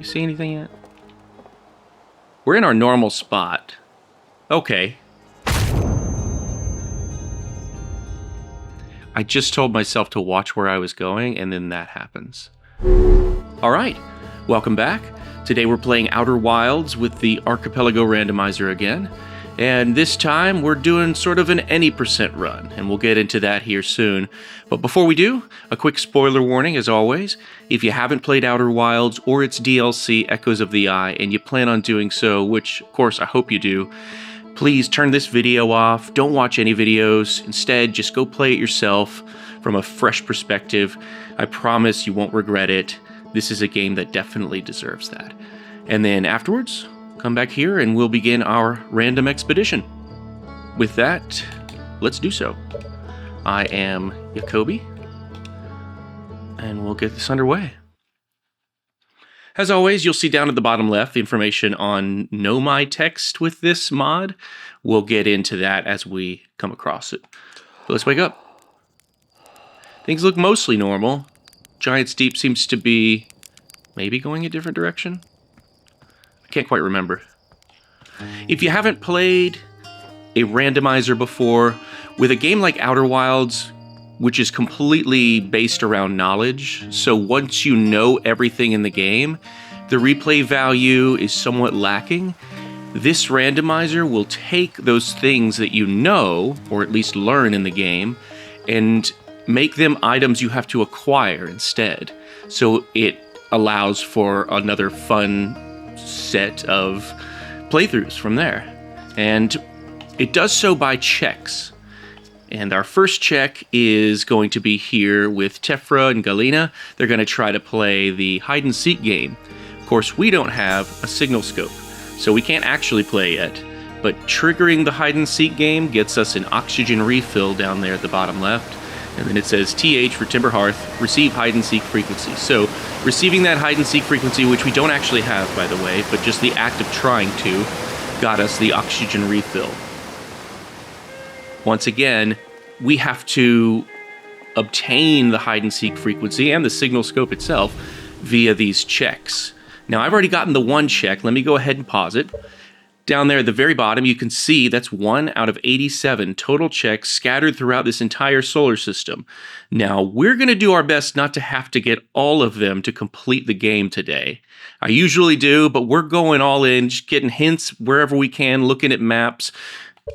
You see anything yet? We're in our normal spot. Okay. I just told myself to watch where I was going, and then that happens. Alright, welcome back. Today we're playing Outer Wilds with the Archipelago Randomizer again. And this time we're doing sort of an any percent run, and we'll get into that here soon. But before we do, a quick spoiler warning as always. If you haven't played Outer Wilds or its DLC Echoes of the Eye, and you plan on doing so, which of course I hope you do, please turn this video off, don't watch any videos, instead just go play it yourself from a fresh perspective. I promise you won't regret it. This is a game that definitely deserves that. And then afterwards, come back here and we'll begin our random expedition. With that, let's do so. I am Jacoby, and we'll get this underway. As always, you'll see down at the bottom left the information on Know My Text with this mod. We'll get into that as we come across it. But let's wake up. Things look mostly normal. Giant's Deep seems to be maybe going a different direction. I can't quite remember. If you haven't played a randomizer before, with a game like Outer Wilds, which is completely based around knowledge, so once you know everything in the game, the replay value is somewhat lacking. This randomizer will take those things that you know, or at least learn in the game, and make them items you have to acquire instead. So it allows for another fun set of playthroughs from there. And it does so by checks. And our first check is going to be here with Tefra and Galina. They're going to try to play the hide-and-seek game. Of course, we don't have a signal scope, so we can't actually play yet. But triggering the hide-and-seek game gets us an oxygen refill down there at the bottom left. And then it says TH for Timber Hearth, receive hide-and-seek frequency. So receiving that hide-and-seek frequency, which we don't actually have, by the way, but just the act of trying to, got us the oxygen refill. Once again, we have to obtain the hide-and-seek frequency and the signal scope itself via these checks. Now, I've already gotten the one check. Let me go ahead and pause it. Down there at the very bottom, you can see that's 1 out of 87 total checks scattered throughout this entire solar system. Now, we're going to do our best not to have to get all of them to complete the game today. I usually do, but we're going all in, just getting hints wherever we can, looking at maps,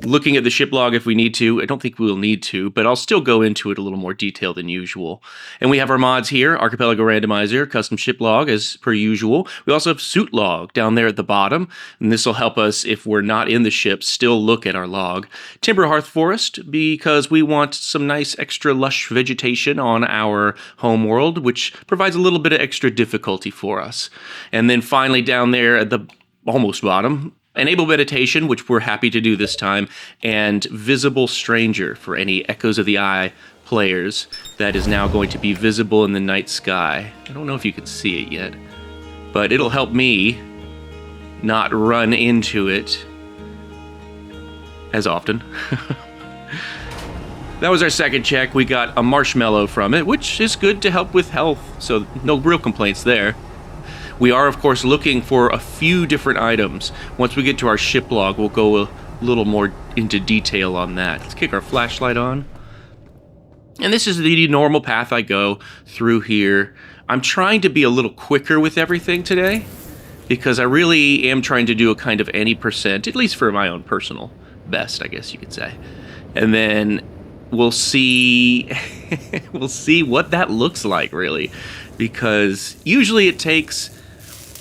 looking at the ship log if we need to. I don't think we'll need to, but I'll still go into it a little more detail than usual. And we have our mods here, Archipelago Randomizer, custom ship log as per usual. We also have suit log down there at the bottom, and this will help us, if we're not in the ship, still look at our log. Timber Hearth Forest, because we want some nice extra lush vegetation on our home world, which provides a little bit of extra difficulty for us. And then finally down there at the almost bottom, Enable Meditation, which we're happy to do this time, and Visible Stranger for any Echoes of the Eye players. That is now going to be visible in the night sky. I don't know if you can see it yet, but it'll help me not run into it as often. That was our second check. We got a marshmallow from it, which is good to help with health, so no real complaints there. We are, of course, looking for a few different items. Once we get to our ship log, we'll go a little more into detail on that. Let's kick our flashlight on. And this is the normal path I go through here. I'm trying to be a little quicker with everything today, because I really am trying to do a kind of any percent, at least for my own personal best, I guess you could say. And then we'll see we'll see what that looks like, really, because usually it takes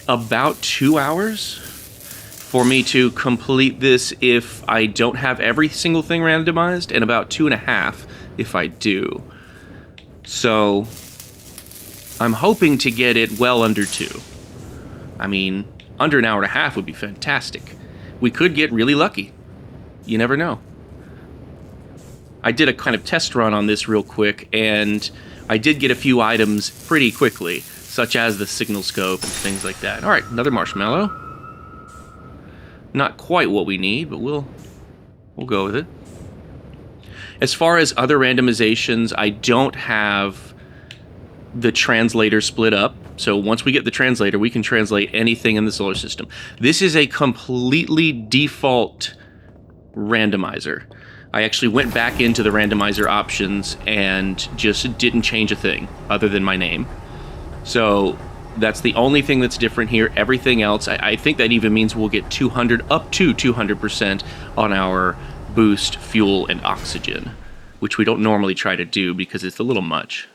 about 2 hours for me to complete this if I don't have every single thing randomized, and about 2.5 if I do. So I'm hoping to get it well under 2. I mean, under 1.5 hours would be fantastic. We could get really lucky. You never know. I did a kind of test run on this real quick, and I did get a few items pretty quickly, such as the signal scope and things like that. All right, another marshmallow. Not quite what we need, but we'll go with it. As far as other randomizations, I don't have the translator split up. So once we get the translator, we can translate anything in the solar system. This is a completely default randomizer. I actually went back into the randomizer options and just didn't change a thing other than my name. So that's the only thing that's different here. Everything else, I think that even means we'll get 200, up to 200% on our boost, fuel, and oxygen, which we don't normally try to do because it's a little much.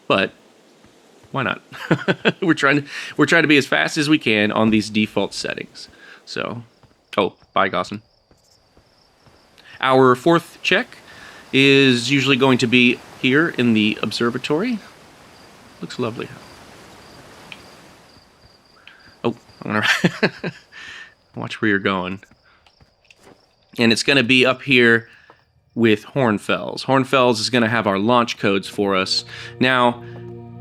But why not? we're trying to be as fast as we can on these default settings. So, oh, bye, Gossin. Our fourth check is usually going to be here in the observatory. Looks lovely. Oh, I'm gonna watch where you're going. And it's going to be up here with Hornfells. Hornfells is going to have our launch codes for us. Now,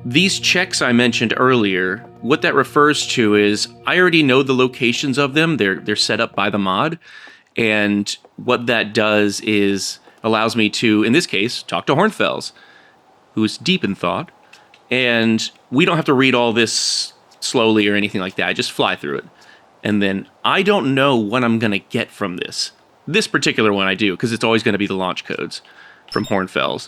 these checks I mentioned earlier, what that refers to is I already know the locations of them. They're set up by the mod. And what that does is allows me to, in this case, talk to Hornfells, who's deep in thought. And we don't have to read all this slowly or anything like that. I just fly through it. And then I don't know what I'm going to get from this. This particular one I do, because it's always going to be the launch codes from Hornfells,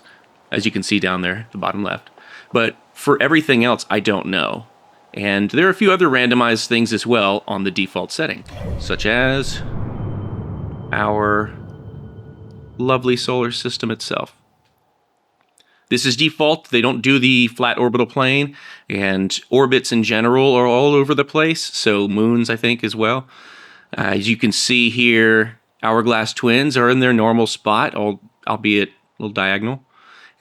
as you can see down there, the bottom left. But for everything else, I don't know. And there are a few other randomized things as well on the default setting, such as our lovely solar system itself. This is default. They don't do the flat orbital plane, and orbits in general are all over the place, so moons, I think, as well. As you can see here, Hourglass Twins are in their normal spot, albeit a little diagonal.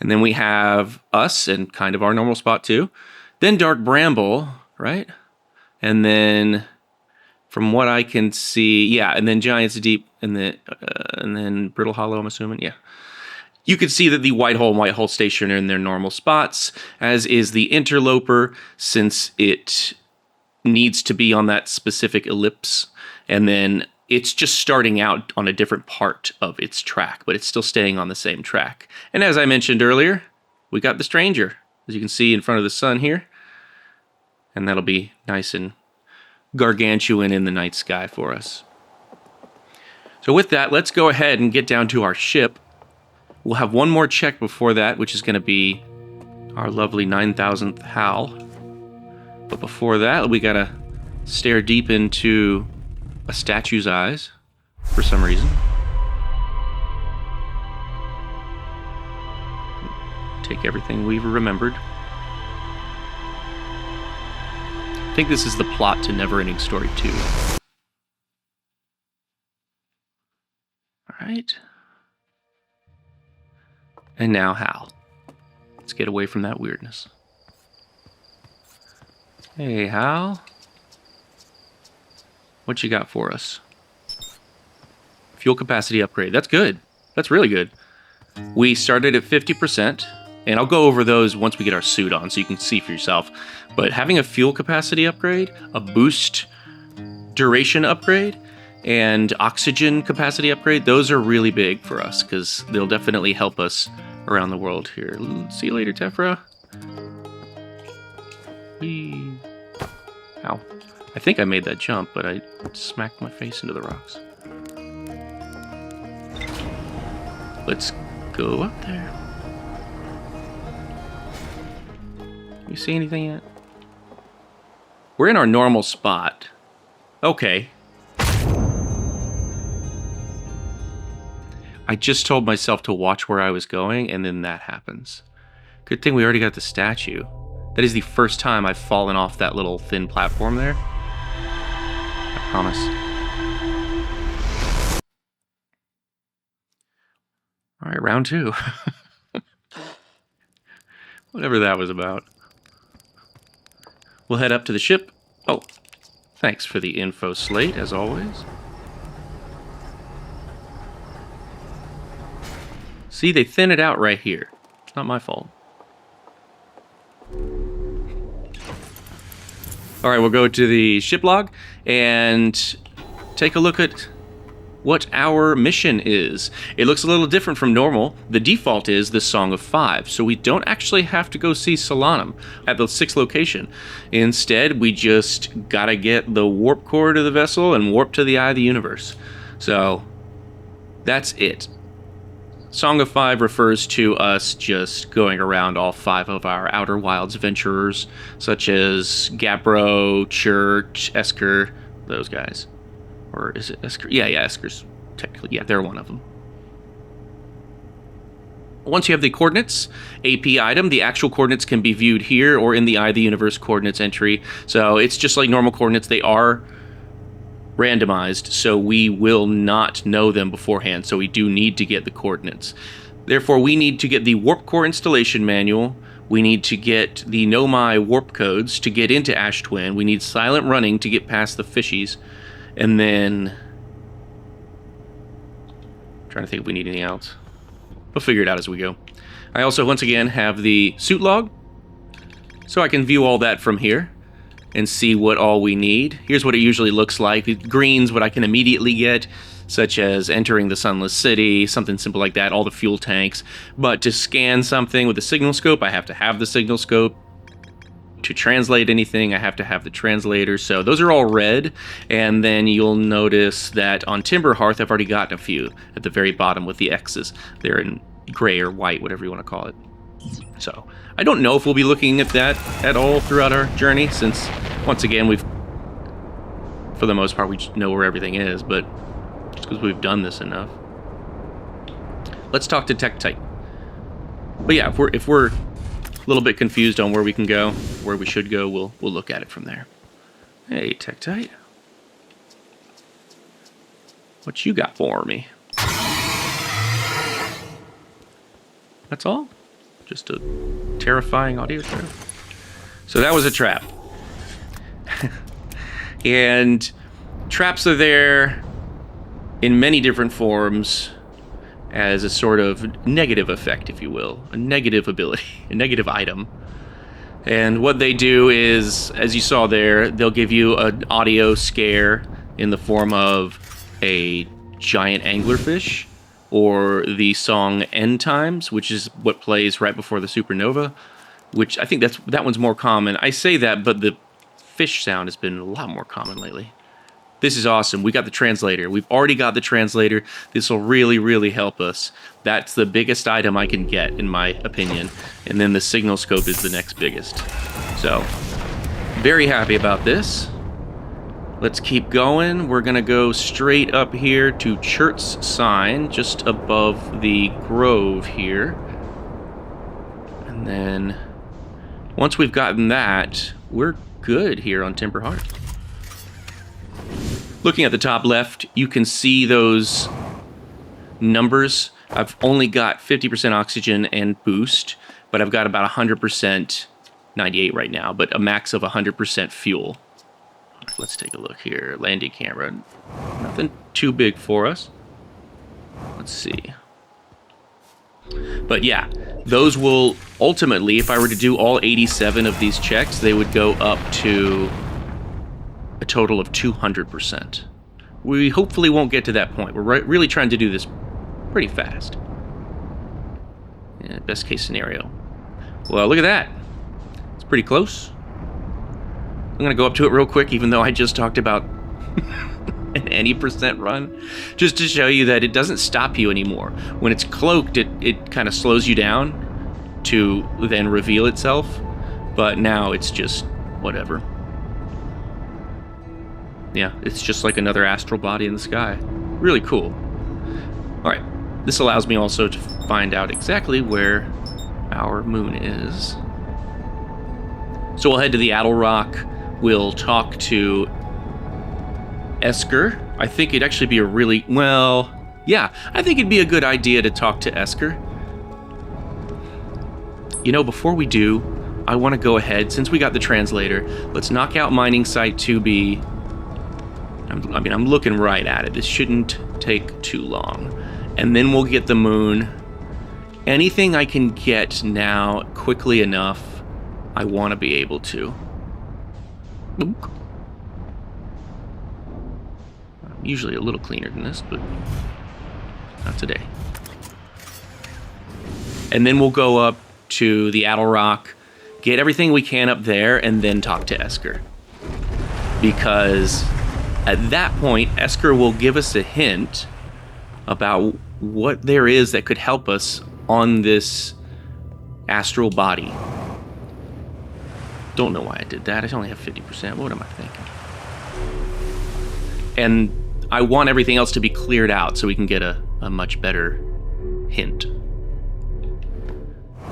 And then we have us and kind of our normal spot too. Then Dark Bramble, right? And then from what I can see, yeah, and then Giants Deep, and then Brittle Hollow, I'm assuming, yeah. You can see that the White Hole and White Hole Station are in their normal spots, as is the Interloper, since it needs to be on that specific ellipse. And then it's just starting out on a different part of its track, but it's still staying on the same track. And as I mentioned earlier, we got the Stranger, as you can see in front of the sun here. And that'll be nice and gargantuan in the night sky for us. So with that, let's go ahead and get down to our ship. We'll have one more check before that, which is going to be our lovely 9,000th HAL. But before that, we got to stare deep into a statue's eyes for some reason. Take everything we've remembered. I think this is the plot to Neverending Story 2. Alright. And now Hal. Let's get away from that weirdness. Hey, Hal. What you got for us? Fuel capacity upgrade. That's good. That's really good. We started at 50%, and I'll go over those once we get our suit on so you can see for yourself. But having a fuel capacity upgrade, a boost duration upgrade, and oxygen capacity upgrade, those are really big for us because they'll definitely help us around the world here. See you later, Tephra. Whee. Ow. I think I made that jump, but I smacked my face into the rocks. Let's go up there. You see anything yet? We're in our normal spot. Okay. I just told myself to watch where I was going, and then that happens. Good thing we already got the statue. That is the first time I've fallen off that little thin platform there. I promise. All right, round 2. Whatever that was about. We'll head up to the ship. Oh, thanks for the info slate, as always. See, they thin it out right here. It's not my fault. All right, we'll go to the ship log and take a look at what our mission is. It looks a little different from normal. The default is the Song of Five, so we don't actually have to go see Solanum at the 6th location. Instead, we just gotta get the warp core to the vessel and warp to the Eye of the Universe. So, that's it. Song of Five refers to us just going around all 5 of our Outer Wilds adventurers, such as Gabbro, Church, Esker, those guys. Or is it Esker? Yeah, Esker's technically. Yeah, they're one of them. Once you have the coordinates, AP item, the actual coordinates can be viewed here or in the Eye of the Universe coordinates entry. So it's just like normal coordinates. They are randomized, so we will not know them beforehand, so we do need to get the coordinates. Therefore, we need to get the warp core installation manual, we need to get the Nomai warp codes to get into Ash Twin, we need silent running to get past the fishies, and then I'm trying to think if we need anything else. We'll figure it out as we go. I also, once again, have the suit log, so I can view all that from here and see what all we need. Here's what it usually looks like. Green's what I can immediately get, such as entering the Sunless City, something simple like that, all the fuel tanks. But to scan something with a signal scope, I have to have the signal scope. To translate anything, I have to have the translator. So those are all red, and then you'll notice that on Timber Hearth, I've already gotten a few at the very bottom with the X's. They're in gray or white, whatever you want to call it. So I don't know if we'll be looking at that at all throughout our journey, since once again for the most part we just know where everything is, but just because we've done this enough. Let's talk to Tektite. But yeah, if we're a little bit confused on where we can go, where we should go, we'll look at it from there. Hey, Tektite, what you got for me? That's all? Just a terrifying audio trap. So that was a trap. And traps are there in many different forms as a sort of negative effect, if you will. A negative ability, a negative item. And what they do is, as you saw there, they'll give you an audio scare in the form of a giant anglerfish, or the song End Times, which is what plays right before the supernova, which I think that one's more common. I say that, but the fish sound has been a lot more common lately. This is awesome. We got the translator. We've already got the translator. This will really, really help us. That's the biggest item I can get, in my opinion. And then the signal scope is the next biggest. So, very happy about this. Let's keep going. We're going to go straight up here to Chert's sign, just above the grove here. And then, once we've gotten that, we're good here on Timber Hearth. Looking at the top left, you can see those numbers. I've only got 50% oxygen and boost, but I've got about 100%, 98 right now, but a max of 100% fuel. Let's take a look here. Landing camera. Nothing too big for us. Let's see. But yeah, those will ultimately, if I were to do all 87 of these checks, they would go up to a total of 200%. We hopefully won't get to that point. We're really trying to do this pretty fast. Yeah, best case scenario. Well, look at that. It's pretty close. I'm going to go up to it real quick, even though I just talked about an any percent run, just to show you that it doesn't stop you anymore. When it's cloaked, it kind of slows you down to then reveal itself, but now it's just whatever. Yeah, it's just like another astral body in the sky. Really cool. Alright, this allows me also to find out exactly where our moon is. So we'll head to the Attlerock. We'll talk to Esker. I think it'd actually be a really, well, yeah, I think it'd be a good idea to talk to Esker. You know, before we do, I want to go ahead, since we got the translator, let's knock out mining site 2B. I'm looking right at it. This shouldn't take too long. And then we'll get the moon. Anything I can get now quickly enough, I want to be able to. usually a little cleaner than this, but not today. And then we'll go up to the Attlerock, get everything we can up there, and then talk to Esker. Because at that point, Esker will give us a hint about what there is that could help us on this astral body. Don't know why I did that. I only have 50%. What am I thinking? And I want everything else to be cleared out so we can get a much better hint.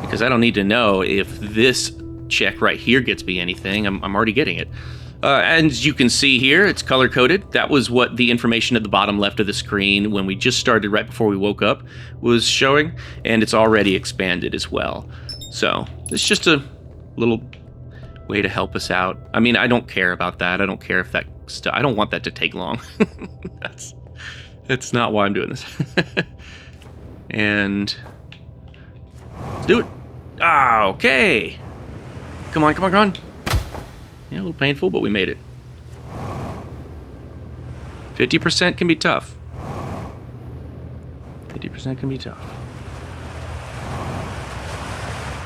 Because I don't need to know if this check right here gets me anything. I'm already getting it. And as you can see here, it's color-coded. That was what the information at the bottom left of the screen when we just started right before we woke up was showing, and it's already expanded as well. So it's just a little way to help us out. I mean, I don't care about that. I don't care if that stuff. I don't want that to take long. That's not why I'm doing this. And let's do it. Ah, okay. Come on, come on, come on. Yeah, a little painful, but we made it. 50% can be tough. 50% can be tough.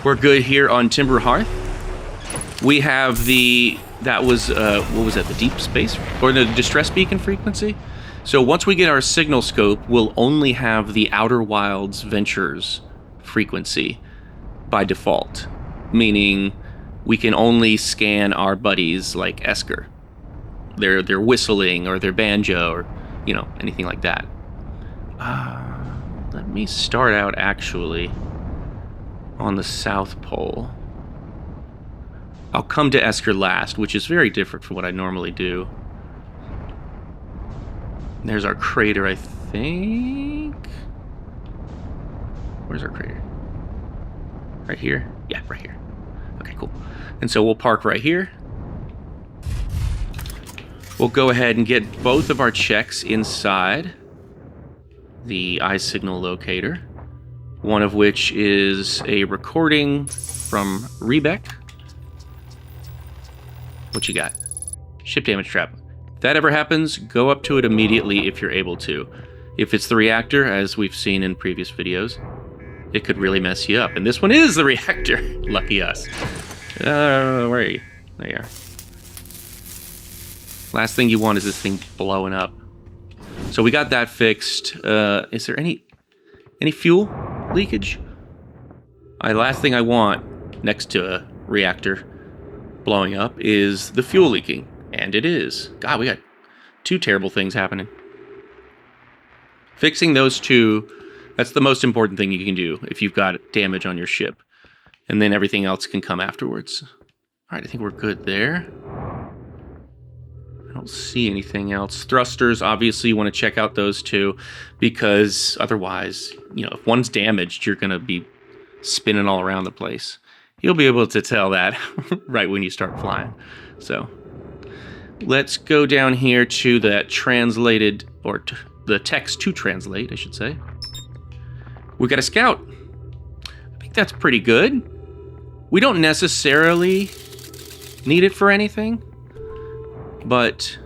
We're good here on Timber Hearth. We have that was, what was that, the deep space? Or the distress beacon frequency? So once we get our signal scope, we'll only have the Outer Wilds Ventures frequency by default. Meaning we can only scan our buddies like Esker. Their whistling or their banjo or, you know, anything like that. Let me start out actually on the South Pole. I'll come to Esker last, which is very different from what I normally do. There's our crater, I think. Where's our crater? Right here? Yeah, right here. Okay, cool. And so we'll park right here. We'll go ahead and get both of our checks inside the eye signal locator. One of which is a recording from Rebec. What you got? Ship damage trap. If that ever happens, go up to it immediately if you're able to. If it's the reactor, as we've seen in previous videos, it could really mess you up. And this one is the reactor. Lucky us. Where are you? There you are. Last thing you want is this thing blowing up. So we got that fixed. Is there any fuel leakage? Last thing I want next to a reactor blowing up is the fuel leaking. And it is. God, we got two terrible things happening. Fixing those two, that's the most important thing you can do if you've got damage on your ship. And then everything else can come afterwards. Alright, I think we're good there. I don't see anything else. Thrusters, obviously, you want to check out those two. Because otherwise, you know, if one's damaged, you're going to be spinning all around the place. You'll be able to tell that right when you start flying. So, let's go down here to that translated, or the text to translate, I should say. We got a scout. I think that's pretty good. We don't necessarily need it for anything, but,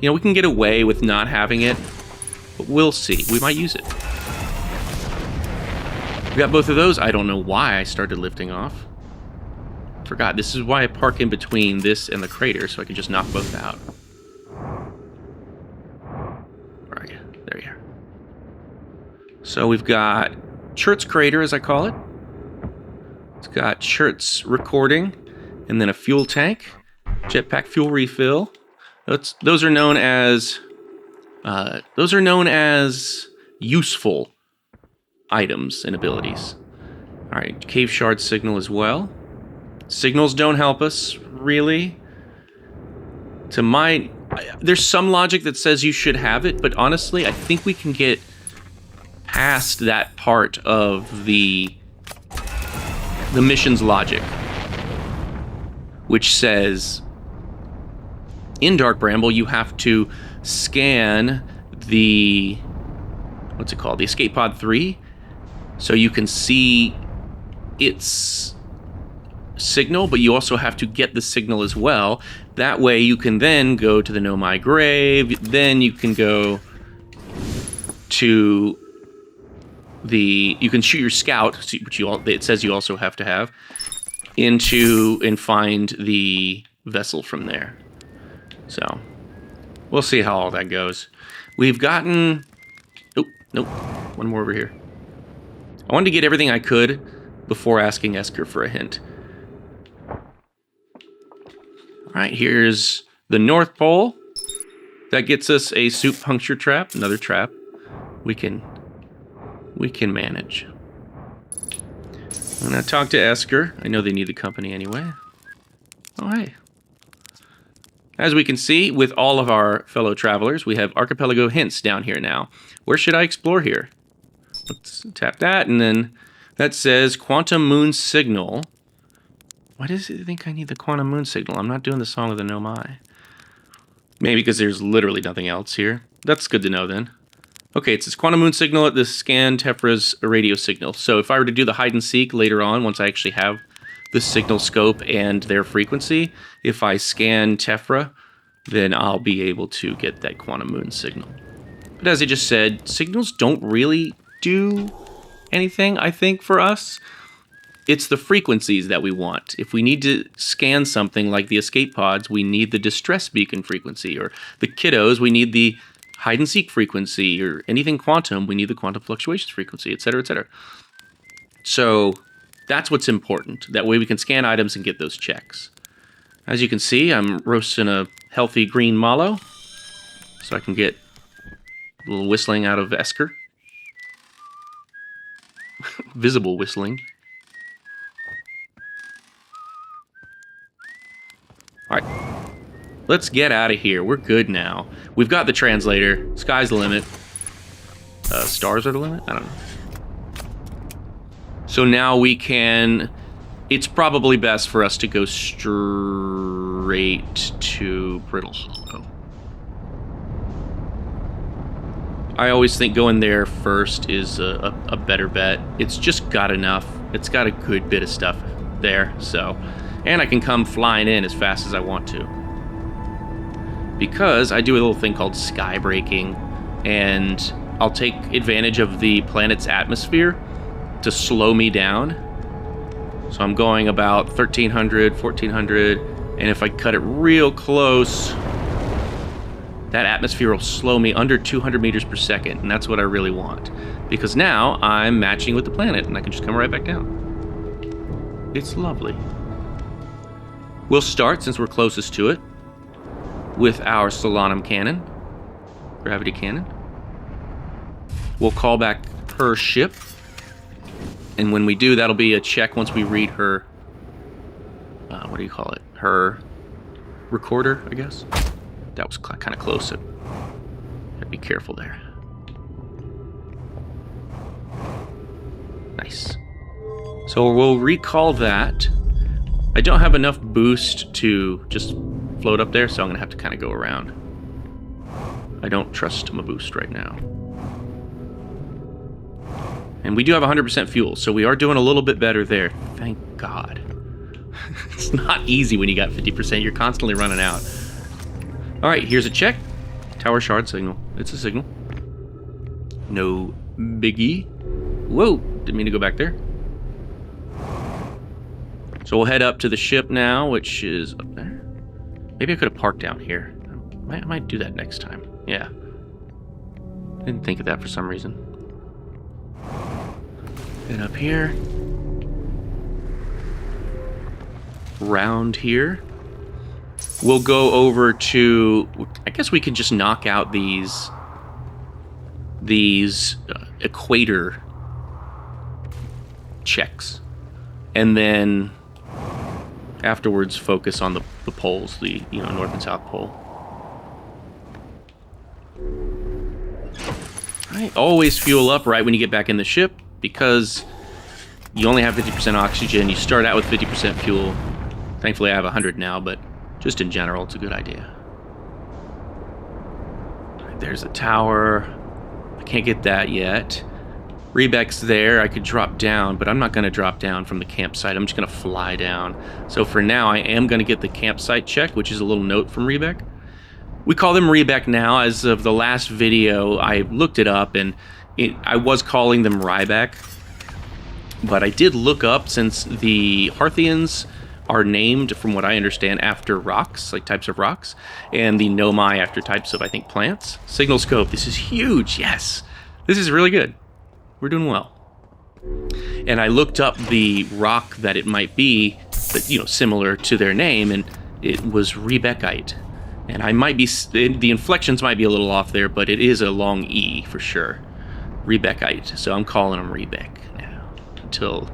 you know, we can get away with not having it, but we'll see. We might use it. We got both of those. I don't know why I started lifting off. Forgot. This is why I park in between this and the crater, so I can just knock both out. Where are you? There you are. So we've got Chert's crater, as I call it. It's got Chert's recording, and then a fuel tank, jetpack fuel refill. Those are known as useful items and abilities. All right, cave shard signal as well. Signals don't help us really. There's some logic that says you should have it, but honestly, I think we can get past that part of the mission's logic, which says in Dark Bramble you have to scan the escape pod 3, so you can see its signal, but you also have to get the signal as well, That way you can then go to the Nomai grave, then you can go to you can shoot your scout, which it says you also have to have, into and find the vessel from there. So we'll see how all that goes. We've gotten... Oh, nope. One more over here. I wanted to get everything I could before asking Esker for a hint. Alright, here's the North Pole. That gets us a soup puncture trap, another trap. We can manage. I'm going to talk to Esker. I know they need the company anyway. Oh, hey. As we can see, with all of our fellow travelers, we have archipelago hints down here now. Where should I explore here? Let's tap that, and then that says Quantum Moon Signal. Why does it think I need the Quantum Moon Signal? I'm not doing the Song of the Nomai. Maybe because there's literally nothing else here. That's good to know then. Okay, it says Quantum Moon Signal at the scan Tephra's radio signal. So if I were to do the hide and seek later on, once I actually have the signal scope and their frequency, if I scan Tephra, then I'll be able to get that Quantum Moon Signal. But as I just said, signals don't really do anything, I think, for us. It's the frequencies that we want. If we need to scan something like the escape pods, we need the distress beacon frequency, or the kiddos, we need the hide and seek frequency, or anything quantum, we need the quantum fluctuations frequency, etc., etc. So that's what's important. That way we can scan items and get those checks. As you can see, I'm roasting a healthy green mallow, so I can get a little whistling out of Esker. Visible whistling. All right, let's get out of here. We're good now. We've got the translator. Sky's the limit. Stars are the limit? I don't know. So now we can... It's probably best for us to go straight to Brittle Hollow. I always think going there first is a better bet. It's just got enough. It's got a good bit of stuff there, so... And I can come flying in as fast as I want to. Because I do a little thing called sky breaking, and I'll take advantage of the planet's atmosphere to slow me down. So I'm going about 1300, 1400, and if I cut it real close, that atmosphere will slow me under 200 meters per second, and that's what I really want. Because now I'm matching with the planet, and I can just come right back down. It's lovely. We'll start, since we're closest to it, with our Solanum cannon, gravity cannon. We'll call back her ship, and when we do, that'll be a check once we read her, what do you call it? Her recorder, I guess? That was kind of close, so gotta be careful there. Nice. So we'll recall that. I don't have enough boost to just float up there, so I'm going to have to kind of go around. I don't trust my boost right now. And we do have 100% fuel, so we are doing a little bit better there. Thank God. It's not easy when you got 50%. You're constantly running out. All right, here's a check. Tower shard signal. It's a signal. No biggie. Whoa, didn't mean to go back there. So we'll head up to the ship now, which is up there. Maybe I could have parked down here. I might do that next time. Yeah. Didn't think of that for some reason. Head up here. Round here. We'll go over to... I guess we could just knock out these equator checks. And then... afterwards focus on the poles, the North and South Pole. Alright, always fuel up right when you get back in the ship, because you only have 50% oxygen. You start out with 50% fuel. Thankfully I have 100 now, but just in general it's a good idea. Right, there's a tower. I can't get that yet. Rebec's there. I could drop down, but I'm not going to drop down from the campsite. I'm just going to fly down. So for now, I am going to get the campsite check, which is a little note from Rebec. We call them Rebec now. As of the last video, I looked it up, and I was calling them Ryback. But I did look up, since the Hearthians are named, from what I understand, after rocks, like types of rocks, and the Nomai after types of, I think, plants. Signal scope, this is huge, yes! This is really good. We're doing well. And I looked up the rock that it might be, that, you know, similar to their name, and it was Rebecite. And I might be, the inflections might be a little off there, but it is a long E for sure. Rebecite, so I'm calling them Rebec now, until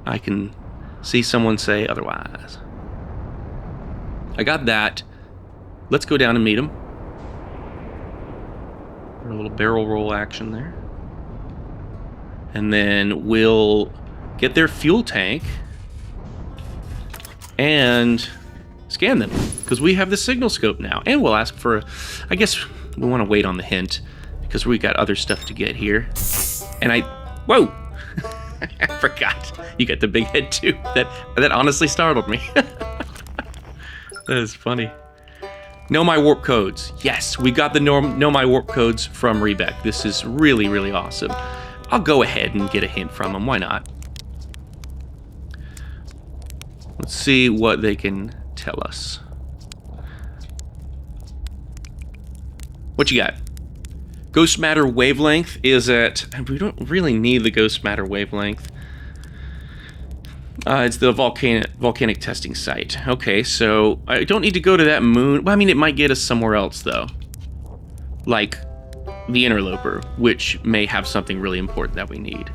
I can see someone say otherwise. I got that. Let's go down and meet them. A little barrel roll action there. And then we'll get their fuel tank and scan them, because we have the signal scope now. And we'll ask for, I guess we want to wait on the hint, because we got other stuff to get here. And whoa! I forgot. You got the big head too. That honestly startled me. That is funny. Know my warp codes. Yes, we got the know my warp codes from Rebec. This is really, really awesome. I'll go ahead and get a hint from them. Why not? Let's see what they can tell us. What you got? Ghost matter wavelength is at... We don't really need the ghost matter wavelength. It's the volcanic testing site. Okay, so I don't need to go to that moon. Well, I mean, it might get us somewhere else, though. Like the Interloper, which may have something really important that we need.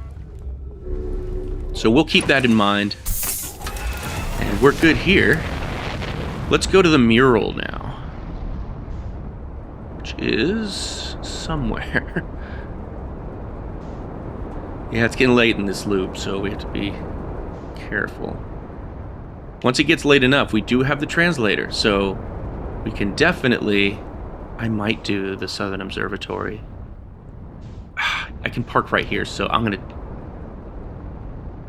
So we'll keep that in mind. And we're good here. Let's go to the mural now. Which is somewhere. Yeah, it's getting late in this loop, so we have to be careful. Once it gets late enough, we do have the translator, so we can definitely... I might do the Southern Observatory. I can park right here, so I'm gonna...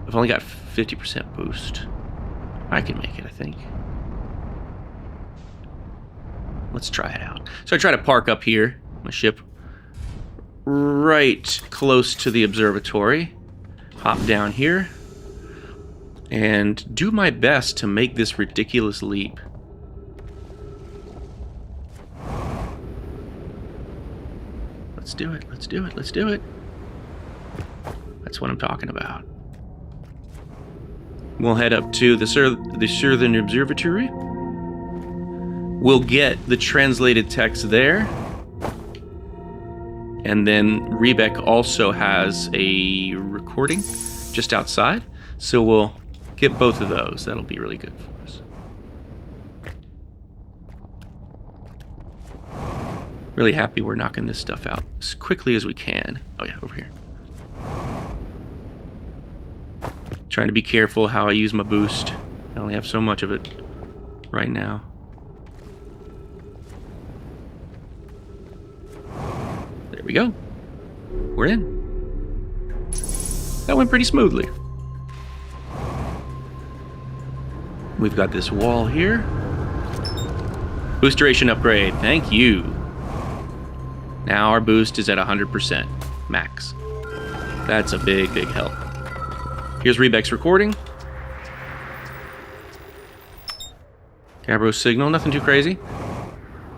I've only got 50% boost. I can make it, I think. Let's try it out. So I try to park up here, my ship, right close to the observatory. Hop down here. And do my best to make this ridiculous leap. Let's do it, let's do it, let's do it. That's what I'm talking about. We'll head up to the Southern Observatory. We'll get the translated text there. And then Rebec also has a recording just outside. So we'll get both of those. That'll be really good for us. Really happy we're knocking this stuff out as quickly as we can. Oh yeah, over here. Trying to be careful how I use my boost. I only have so much of it right now. There we go. We're in. That went pretty smoothly. We've got this wall here. Boost duration upgrade. Thank you. Now our boost is at 100% max. That's a big, big help. Here's Rebec's recording. Cabro signal, nothing too crazy.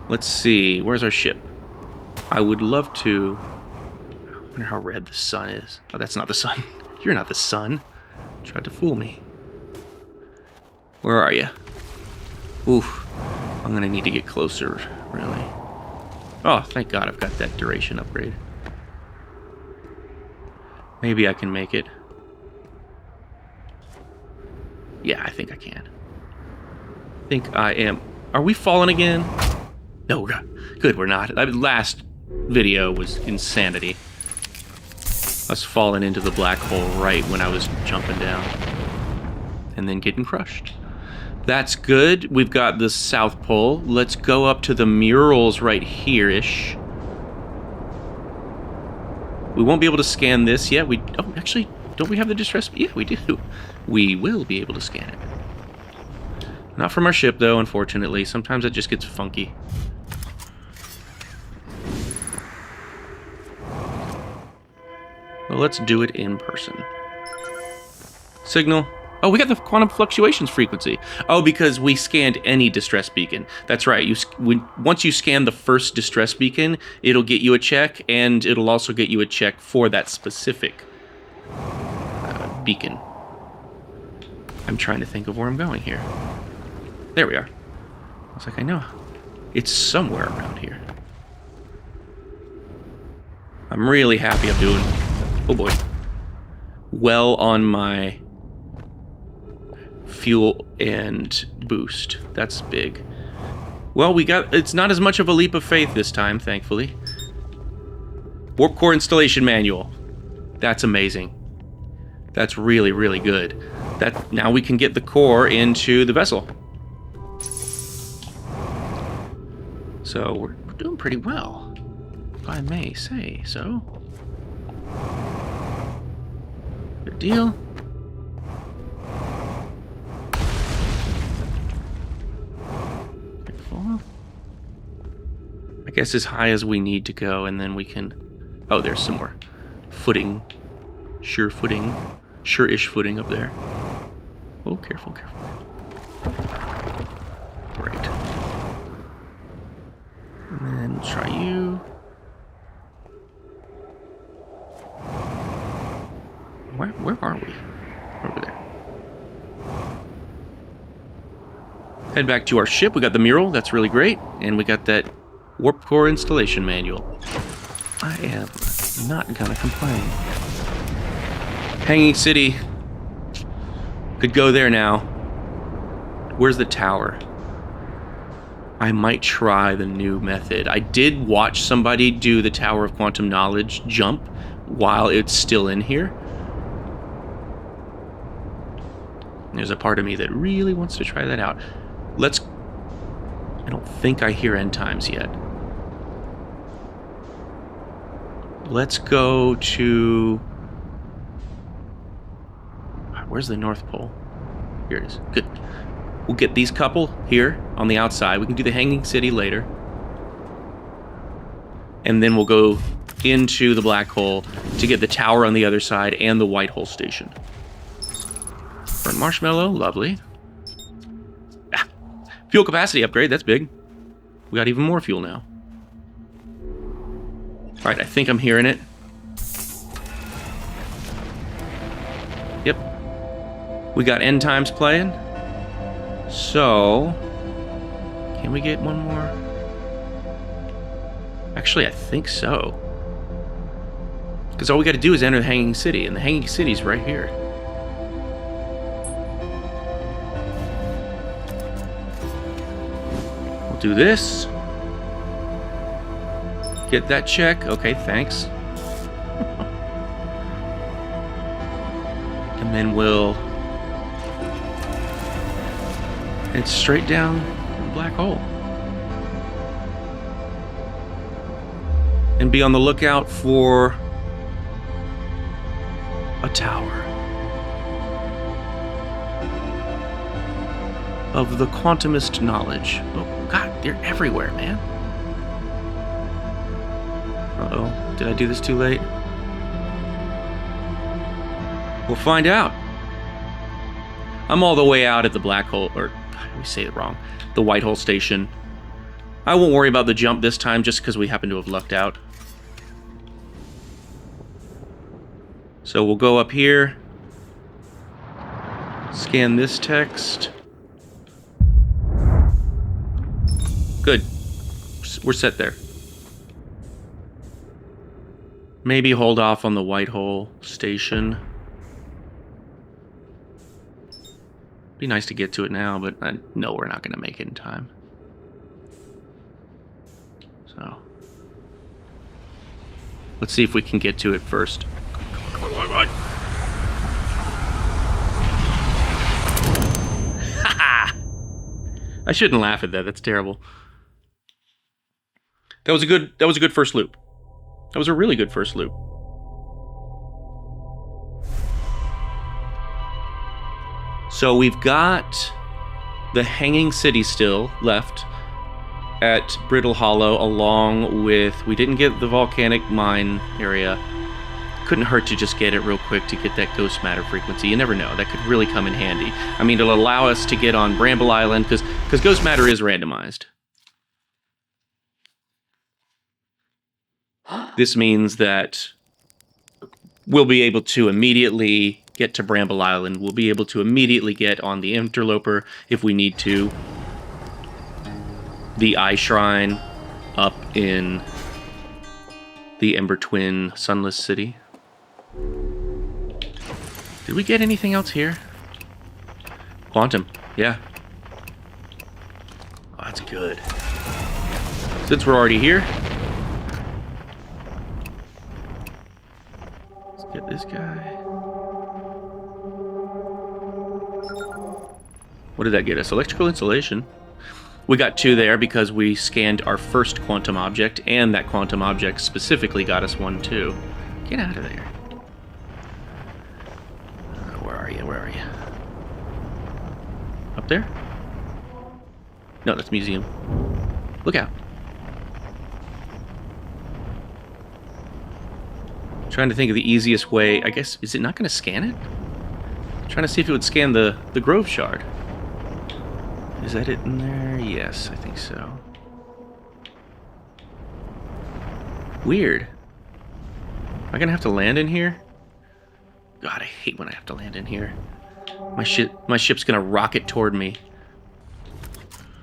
Let's see, where's our ship? I would love to... I wonder how red the sun is. Oh, that's not the sun. You're not the sun. Tried to fool me. Where are you? Oof. I'm gonna need to get closer, really. Oh, thank God I've got that duration upgrade. Maybe I can make it. Yeah, I think I can. I think I am. Are we falling again? No, we're not. Good, we're not. Last video was insanity. Us falling into the black hole right when I was jumping down. And then getting crushed. That's good. We've got the South Pole. Let's go up to the murals right here-ish. We won't be able to scan this yet. Oh, actually, don't we have the distress? Yeah, we do. We will be able to scan it. Not from our ship, though, unfortunately. Sometimes it just gets funky. Well, let's do it in person. Signal. Oh, we got the quantum fluctuations frequency. Oh, because we scanned any distress beacon. That's right. Once you scan the first distress beacon, it'll get you a check, and it'll also get you a check for that specific beacon. I'm trying to think of where I'm going here. There we are. I was like, I know. It's somewhere around here. I'm really happy I'm doing... Oh boy. Well on my fuel and boost. That's big. Well, it's not as much of a leap of faith this time, thankfully. Warp core installation manual. That's amazing. That's really, really good. Now we can get the core into the vessel. So we're doing pretty well, if I may say so. Good deal. Careful. I guess as high as we need to go, and then we can... Oh, there's some more footing. Sure footing. Sure-ish footing up there. Oh, careful, careful. Right. And then try you. Where are we? Over there. Head back to our ship. We got the mural. That's really great. And we got that warp core installation manual. I am not gonna complain. Hanging City. Could go there now. Where's the tower? I might try the new method. I did watch somebody do the Tower of Quantum Knowledge jump while it's still in here. There's a part of me that really wants to try that out. I don't think I hear end times yet. Let's go to... Where's the North Pole? Here it is. Good. We'll get these couple here on the outside. We can do the Hanging City later. And then we'll go into the black hole to get the tower on the other side and the white hole station. Burnt marshmallow, lovely. Ah, fuel capacity upgrade, that's big. We got even more fuel now. Alright, I think I'm hearing it. Yep. We got end times playing. So, can we get one more? Actually, I think so. Because all we got to do is enter the Hanging City, and the Hanging City's right here. We'll do this. Get that check. Okay, thanks. And then we'll... It's straight down the black hole. And be on the lookout for a tower of the quantumist knowledge. Oh God, they're everywhere, man. Uh-oh, did I do this too late? We'll find out. I'm all the way out at the black hole, or let me say it wrong, the white hole station. I won't worry about the jump this time just because we happen to have lucked out. So we'll go up here, scan this text. Good. We're set there. Maybe hold off on the white hole station. Be nice to get to it now, but I know we're not going to make it in time. So, let's see if we can get to it first. Come on. Haha! I shouldn't laugh at that. That's terrible. That was a good first loop. That was a really good first loop. So we've got the Hanging City still left at Brittle Hollow, along with... We didn't get the volcanic mine area. Couldn't hurt to just get it real quick to get that ghost matter frequency. You never know. That could really come in handy. I mean, it'll allow us to get on Bramble Island, because ghost matter is randomized. This means that we'll be able to immediately get to Bramble Island. We'll be able to immediately get on the Interloper if we need to. The Eye Shrine up in the Ember Twin Sunless City. Did we get anything else here? Quantum, yeah. Oh, that's good. Since we're already here, let's get this guy. What did that get us? Electrical insulation. We got 2 there because we scanned our first quantum object, and that quantum object specifically got us 1 too. Get out of there. Where are you? Where are you? Up there? No, that's museum. Look out. I'm trying to think of the easiest way. I guess, is it not going to scan it? I'm trying to see if it would scan the Grove Shard. Is that it in there? Yes, I think so. Weird. Am I gonna have to land in here? God, I hate when I have to land in here. My ship's gonna rocket toward me.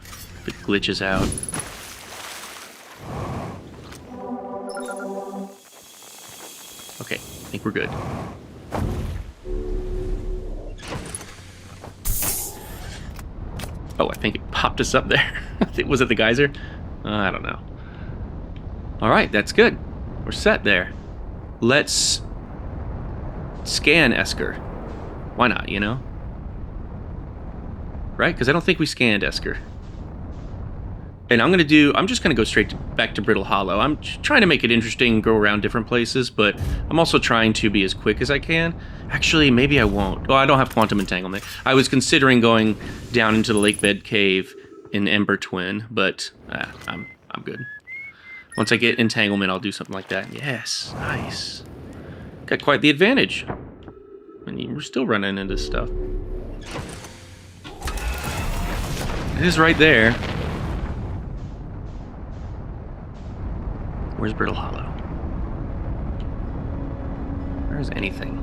If it glitches out. Okay, I think we're good. Oh, I think it popped us up there. Was it the geyser? I don't know. Alright, that's good. We're set there. Let's scan Esker. Why not, you know? Right? Because I don't think we scanned Esker. And I'm just gonna go straight back to Brittle Hollow. I'm trying to make it interesting, go around different places, but I'm also trying to be as quick as I can. Actually, maybe I won't. Oh, I don't have quantum entanglement. I was considering going down into the lake bed cave in Ember Twin, but I'm good. Once I get entanglement, I'll do something like that. Yes, nice. Got quite the advantage. And we're still running into stuff. It is right there. Where's Brittle Hollow? Where's anything?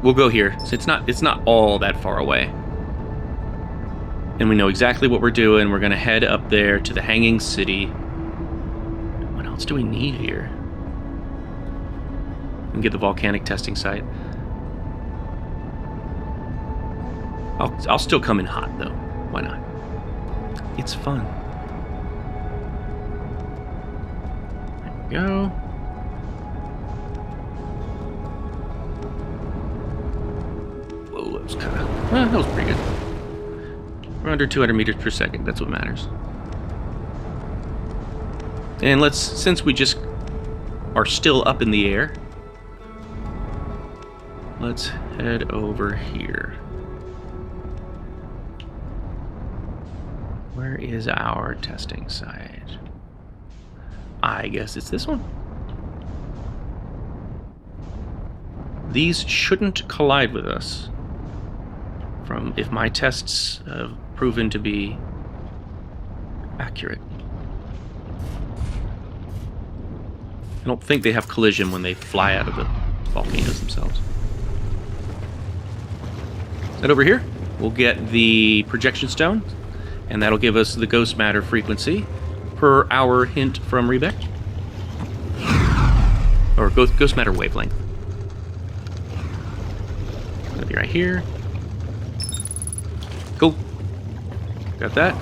We'll go here. So it's not all that far away. And we know exactly what we're doing. We're gonna head up there to the Hanging City. What else do we need here? We can get the volcanic testing site. I'll still come in hot though. Why not? It's fun. Go. Whoa, that was kind of... that was pretty good. We're under 200 meters per second. That's what matters. And since we just are still up in the air, let's head over here. Where is our testing site? I guess it's this one. These shouldn't collide with us. If my tests have proven to be accurate. I don't think they have collision when they fly out of the volcanoes themselves. Head over here. We'll get the projection stone, and that'll give us the ghost matter frequency per our hint from Rebek. Or ghost matter wavelength. Gonna be right here. Cool. Got that.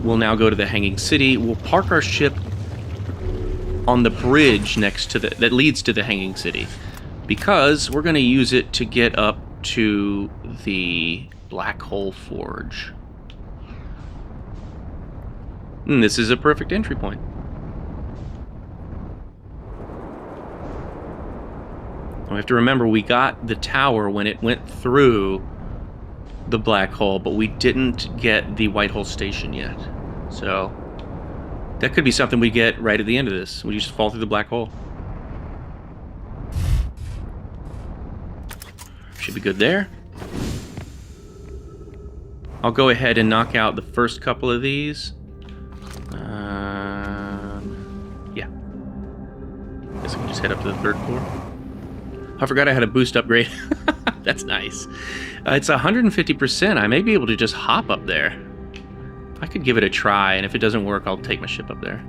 We'll now go to the Hanging City. We'll park our ship on the bridge next to that leads to the Hanging City, because we're gonna use it to get up to the Black Hole Forge. And this is a perfect entry point. We have to remember we got the tower when it went through the black hole, but we didn't get the white hole station yet. So that could be something we get right at the end of this. We just fall through the black hole. Should be good there. I'll go ahead and knock out the first couple of these. Yeah. Guess I can just head up to the 3rd floor. I forgot I had a boost upgrade. That's nice. It's 150%. I may be able to just hop up there. I could give it a try, and if it doesn't work, I'll take my ship up there.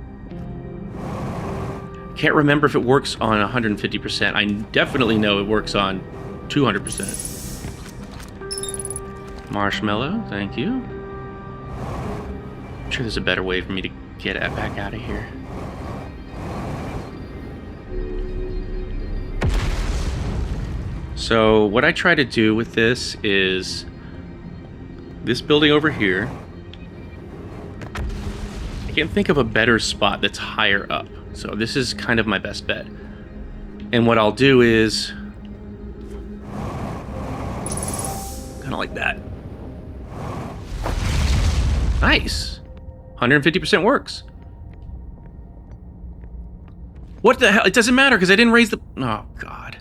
Can't remember if it works on 150%. I definitely know it works on 200%. Marshmallow, thank you. I'm sure there's a better way for me to get back out of here. So what I try to do with this is this building over here. I can't think of a better spot that's higher up. So this is kind of my best bet. And what I'll do is kind of like that. Nice. 150% works. What the hell? It doesn't matter because I didn't raise the... Oh, God.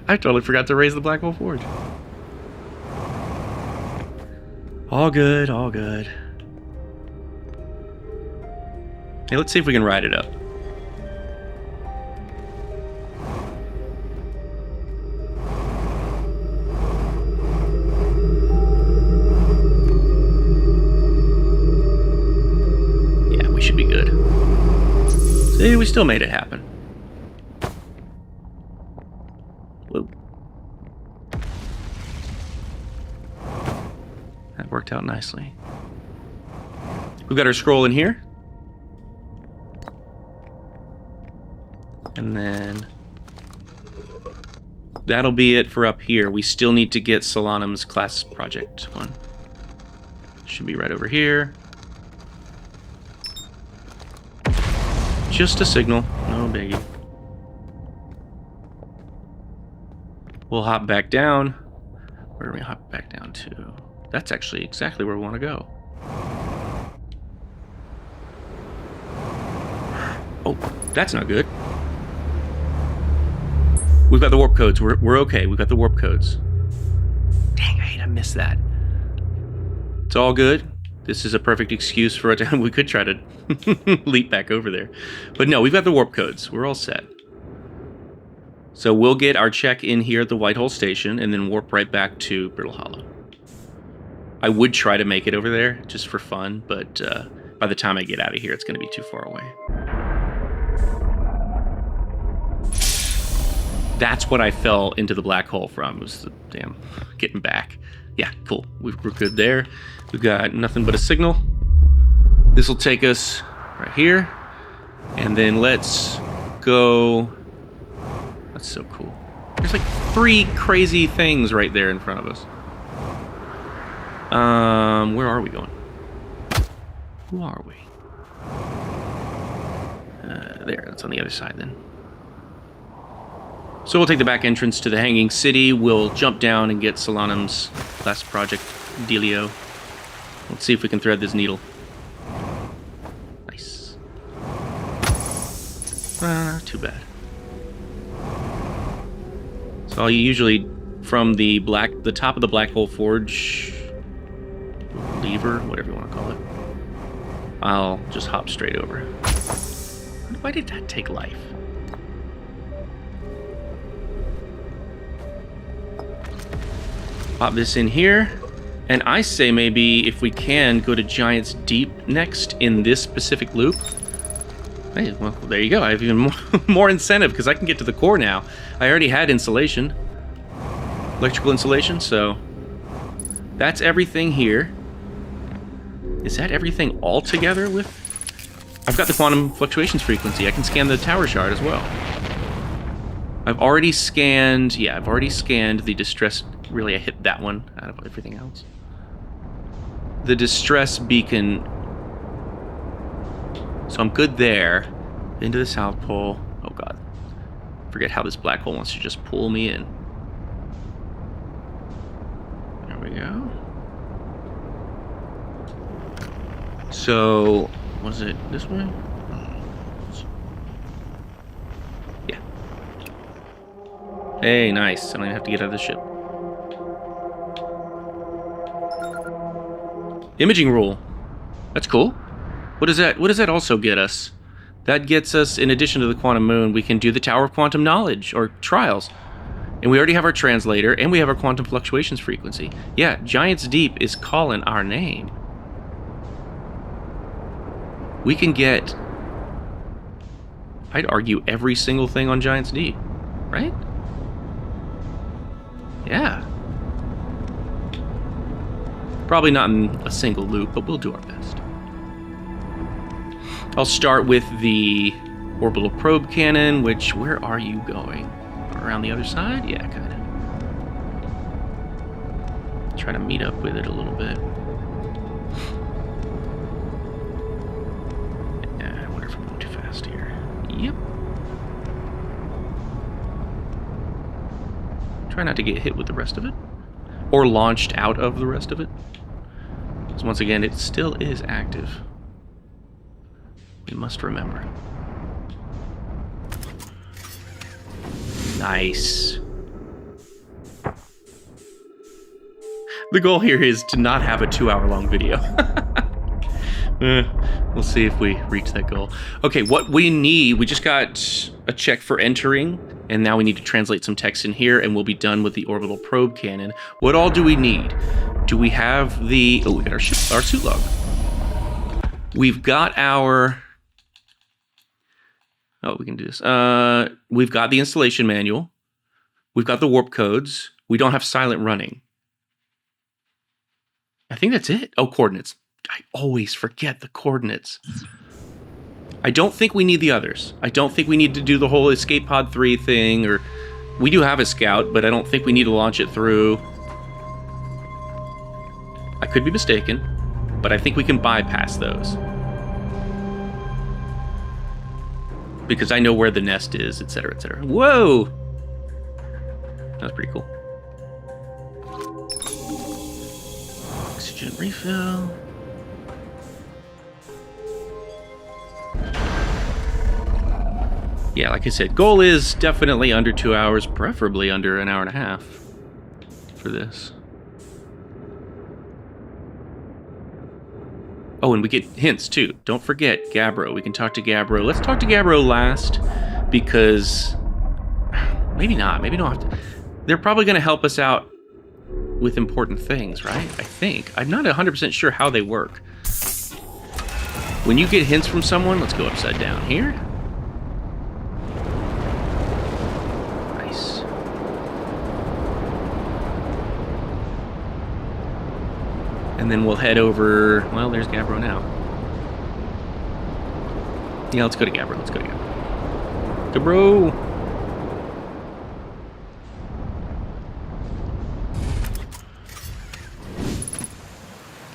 I totally forgot to raise the Black Hole Forge. All good, all good. Hey, let's see if we can ride it up. Yeah, we should be good. See, we still made it happen. Whoa. That worked out nicely. We've got our scroll in here. And then that'll be it for up here. We still need to get Solanum's class project one. Should be right over here. Just a signal, no biggie. We'll hop back down. Where do we hop back down to? That's actually exactly where we want to go. Oh, that's not good. We've got the warp codes. We're okay. We've got the warp codes. Dang, I hate I missed that. It's all good. This is a perfect excuse for a time we could try to leap back over there. But no, we've got the warp codes. We're all set. So we'll get our check in here at the Whitehole Station and then warp right back to Brittle Hollow. I would try to make it over there just for fun, but by the time I get out of here, it's going to be too far away. That's what I fell into the black hole from, was the damn getting back. Yeah, cool. We're good there. We've got nothing but a signal. This will take us right here. And then let's go... That's so cool. There's like 3 crazy things right there in front of us. Where are we going? Who are we? There, that's on the other side then. So we'll take the back entrance to the Hanging City. We'll jump down and get Solanum's last project dealio. Let's see if we can thread this needle. Nice. Too bad. So I'll usually, from the top of the Black Hole Forge lever, whatever you want to call it, I'll just hop straight over. Why did that take life? Pop this in here, and I say maybe if we can go to Giant's Deep next in this specific loop. Hey, well, there you go. I have even more incentive because I can get to the core now. I already had insulation, electrical insulation, so that's everything here. Is that everything all together with? I've got the quantum fluctuations frequency. I can scan the tower shard as well. I've already scanned, yeah, I've already scanned the distress. Really, I hit that one out of everything else. The distress beacon. So I'm good there. into the South Pole. Oh god. Forget how this black hole wants to just pull me in. There we go. So, what is it? This way? Yeah. Hey, nice. I don't even have to get out of the ship. Imaging rule. That's cool. What does that also get us? That gets us, in addition to the quantum moon, we can do the Tower of Quantum Knowledge, or trials. And we already have our translator, and we have our quantum fluctuations frequency. Yeah, Giant's Deep is calling our name. We can get, I'd argue, every single thing on Giant's Deep, right? Yeah. Probably not in a single loop, but we'll do our best. I'll start with the orbital probe cannon, which, where are you going? Around the other side? Yeah, kind of. Try to meet up with it a little bit. Yeah, I wonder if I'm going too fast here. Yep. Try not to get hit with the rest of it. Or launched out of the rest of it. Because once again, it still is active. We must remember. Nice. The goal here is to not have a 2-hour-long video. We'll see if we reach that goal. Okay, what we need, we just got a check for entering, and now we need to translate some text in here, and we'll be done with the orbital probe cannon. What all do we need? Do we have the... Oh, we got our suit log. We've got our... Oh, we can do this. We've got the installation manual. We've got the warp codes. We don't have silent running. I think that's it. Oh, coordinates. I always forget the coordinates. I don't think we need the others. I don't think we need to do the whole Escape Pod 3 thing, or... We do have a scout, but I don't think we need to launch it through. I could be mistaken, but I think we can bypass those. Because I know where the nest is, etc., etc. Whoa! That was pretty cool. Oxygen refill. Yeah, like I said, goal is definitely under 2 hours, preferably under an hour and a half for this. Oh, and we get hints, too. Don't forget Gabbro. We can talk to Gabbro. Let's talk to Gabbro last, because... Maybe not. Maybe don't have to... They're probably going to help us out with important things, right? I think. I'm not 100% sure how they work. When you get hints from someone, let's go upside down here. Nice. And then we'll head over... Well, there's Gabbro now. Yeah, let's go to Gabbro. Let's go to Gabbro. Gabbro!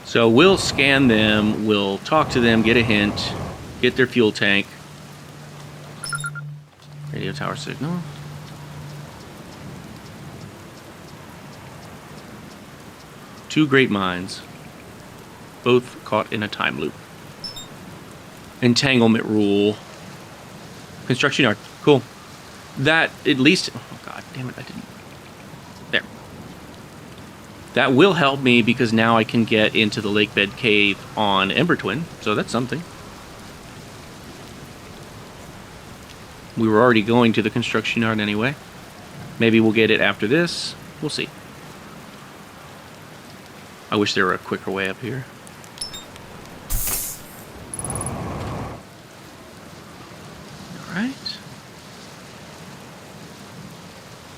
So we'll scan them, we'll talk to them, get a hint, get their fuel tank. Radio tower signal. Two great minds, both caught in a time loop. Entanglement rule. Construction yard. Cool. That at least... Oh, god damn it, I didn't... There. That will help me because now I can get into the lake bed cave on Ember Twin, so that's something. We were already going to the construction yard anyway. Maybe we'll get it after this. We'll see. I wish there were a quicker way up here. Alright.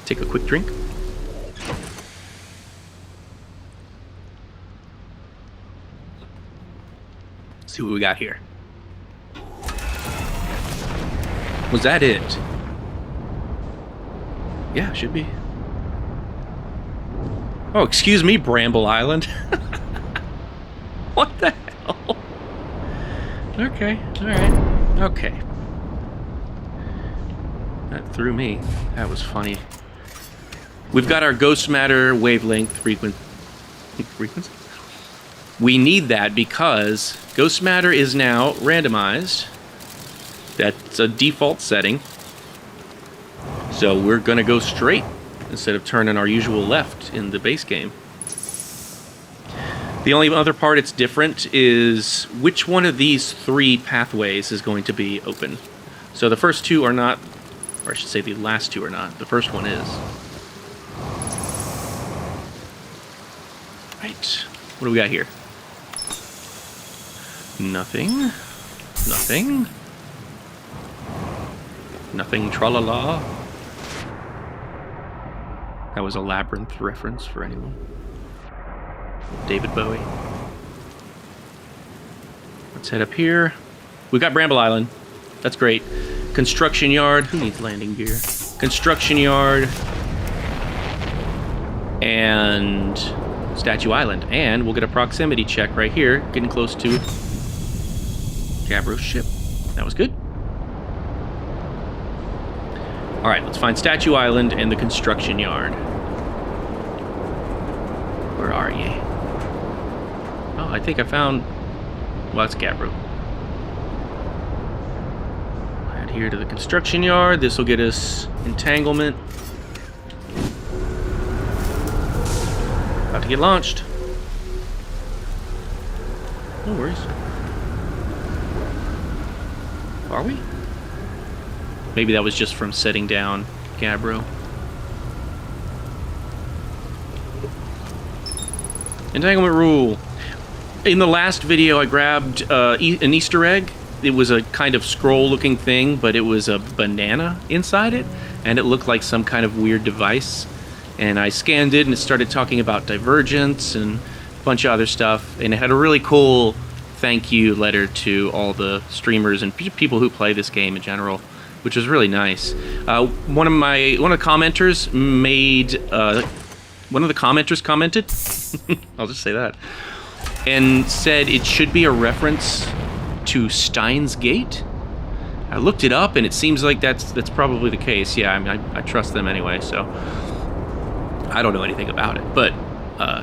Take a quick drink. See what we got here. Was that it? Yeah, should be. Oh, excuse me, Bramble Island. What the hell? Okay, alright. Okay. That threw me. That was funny. We've got our ghost matter wavelength frequency. We need that because ghost matter is now randomized. That's a default setting. So we're going to go straight instead of turning our usual left in the base game. The only other part it's different is which one of these 3 pathways is going to be open. So the first 2 are not, or I should say the last 2 are not. The first one is. Right. What do we got here? Nothing. Nothing. Nothing tra-la-la. That was a Labyrinth reference for anyone. David Bowie. Let's head up here. We've got Bramble Island. That's great. Construction yard. Who needs landing gear? Construction yard. And Statue Island. And we'll get a proximity check right here. Getting close to Gabbro's ship. That was good. Alright, let's find Statue Island and the construction yard. Where are ye? Oh, I think I found... Well, that's Gabbro. Head here to the construction yard. This will get us entanglement. About to get launched. No worries. Are we? Maybe that was just from setting down Gabbro. Entanglement rule. In the last video, I grabbed an Easter egg. It was a kind of scroll-looking thing, but it was a banana inside it, and it looked like some kind of weird device. And I scanned it, and it started talking about divergence and a bunch of other stuff. And it had a really cool thank you letter to all the streamers and people who play this game in general, which was really nice. One of the commenters made one of the commenters commented. I'll just say that. And said it should be a reference to Steins Gate. I looked it up, and it seems like that's probably the case. Yeah, I mean, I trust them anyway, so I don't know anything about it. But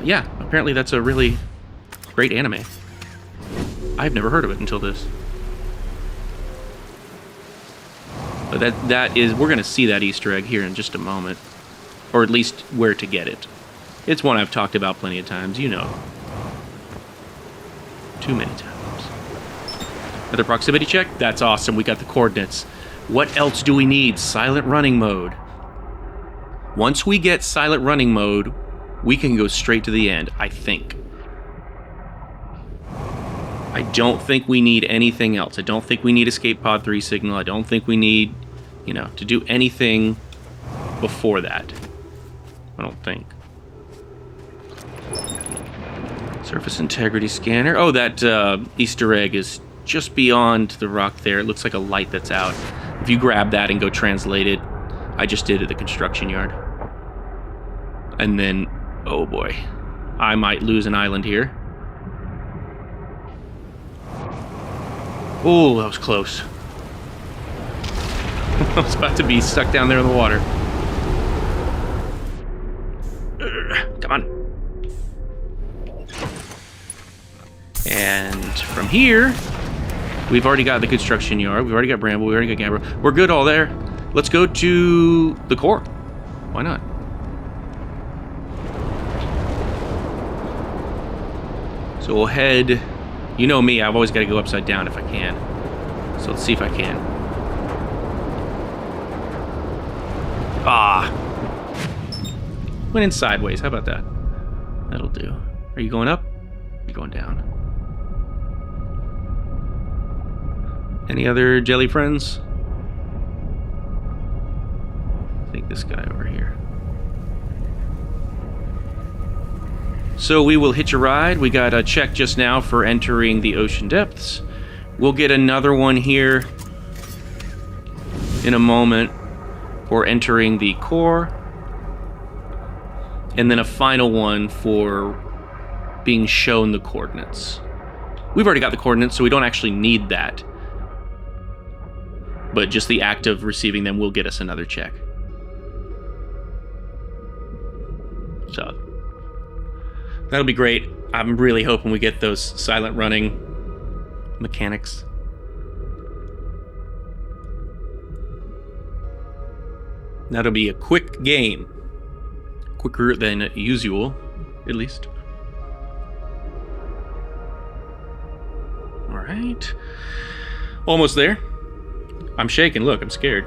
yeah, apparently that's a really great anime. I've never heard of it until this. But that is, we're going to see that Easter egg here in just a moment, or at least where to get it. It's one I've talked about plenty of times, you know. Too many times. Another proximity check? That's awesome. We got the coordinates. What else do we need? Silent running mode. Once we get silent running mode, we can go straight to the end, I think. I don't think we need anything else. I don't think we need escape pod 3 signal. I don't think we need, you know, to do anything before that. I don't think. Surface integrity scanner. Oh, that Easter egg is just beyond the rock there. It looks like a light that's out. If you grab that and go translate it, I just did at the construction yard. And then, oh boy, I might lose an island here. Oh, that was close. I was about to be stuck down there in the water. Come on. And from here, we've already got the construction yard. We've already got Bramble. We already got Gabbro. We're good all there. Let's go to the core. Why not? So we'll head... You know me, I've always got to go upside down if I can. So let's see if I can. Ah! Went in sideways. How about that? That'll do. Are you going up? You're going down. Any other jelly friends? I think this guy over here. So we will hitch a ride. We got a check just now for entering the ocean depths. We'll get another one here in a moment for entering the core. And then a final one for being shown the coordinates. We've already got the coordinates, so we don't actually need that. but just the act of receiving them will get us another check. So that'll be great. I'm really hoping we get those silent running mechanics. That'll be a quick game. Quicker than usual, at least. All right. Almost there. I'm shaking. Look, I'm scared.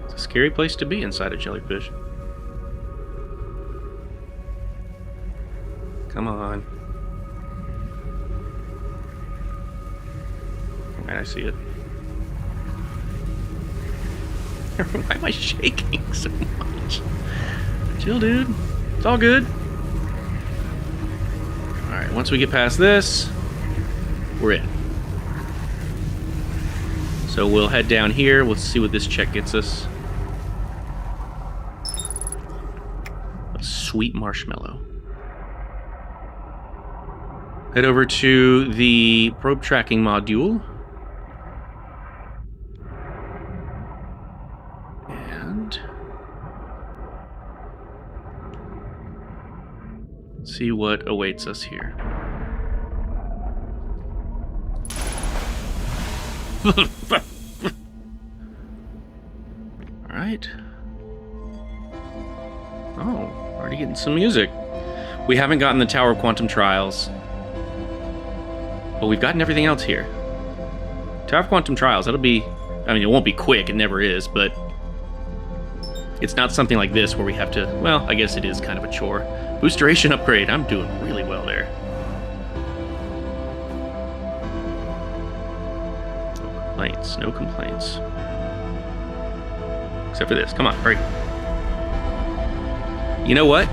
It's a scary place to be inside a jellyfish. Come on. All right, I see it. Why am I shaking so much? Chill, dude. It's all good. Alright, once we get past this, we're in. So we'll head down here. We'll see what this check gets us. A sweet marshmallow. Head over to the probe tracking module. See what awaits us here. All right. Oh, already getting some music. We haven't gotten the Tower of Quantum Trials, but we've gotten everything else here. Tower of Quantum Trials, that'll be... I mean, it won't be quick, it never is, but it's not something like this where we have to... Well, I guess it is kind of a chore. Boosteration upgrade. I'm doing really well there. No complaints. No complaints. Except for this. Come on, hurry. You know what?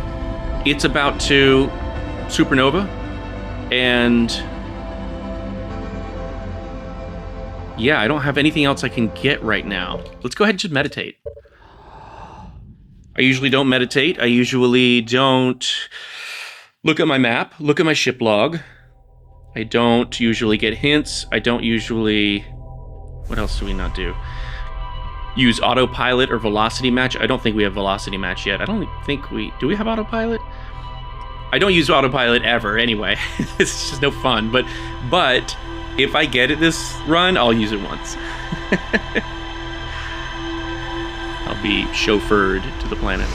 It's about to supernova. And... yeah, I don't have anything else I can get right now. Let's go ahead and just meditate. I usually don't meditate. I usually don't look at my map, look at my ship log. I don't usually get hints. I don't usually... what else do we not do? Use autopilot or velocity match. I don't think we have velocity match yet. I don't think we... do we have autopilot? I don't use autopilot ever anyway. It's just no fun. But if I get it this run, I'll use it once. I'll be chauffeured to the planet.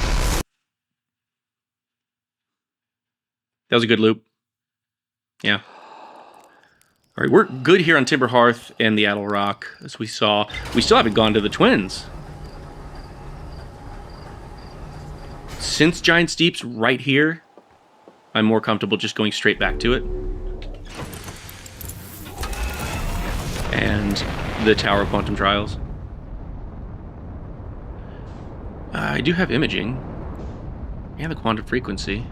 That was a good loop. Yeah. All right, we're good here on Timber Hearth and the Attlerock, as we saw. We still haven't gone to the Twins. Since Giant Steep's right here, I'm more comfortable just going straight back to it. And the Tower of Quantum Trials. I do have imaging. And the quantum frequency.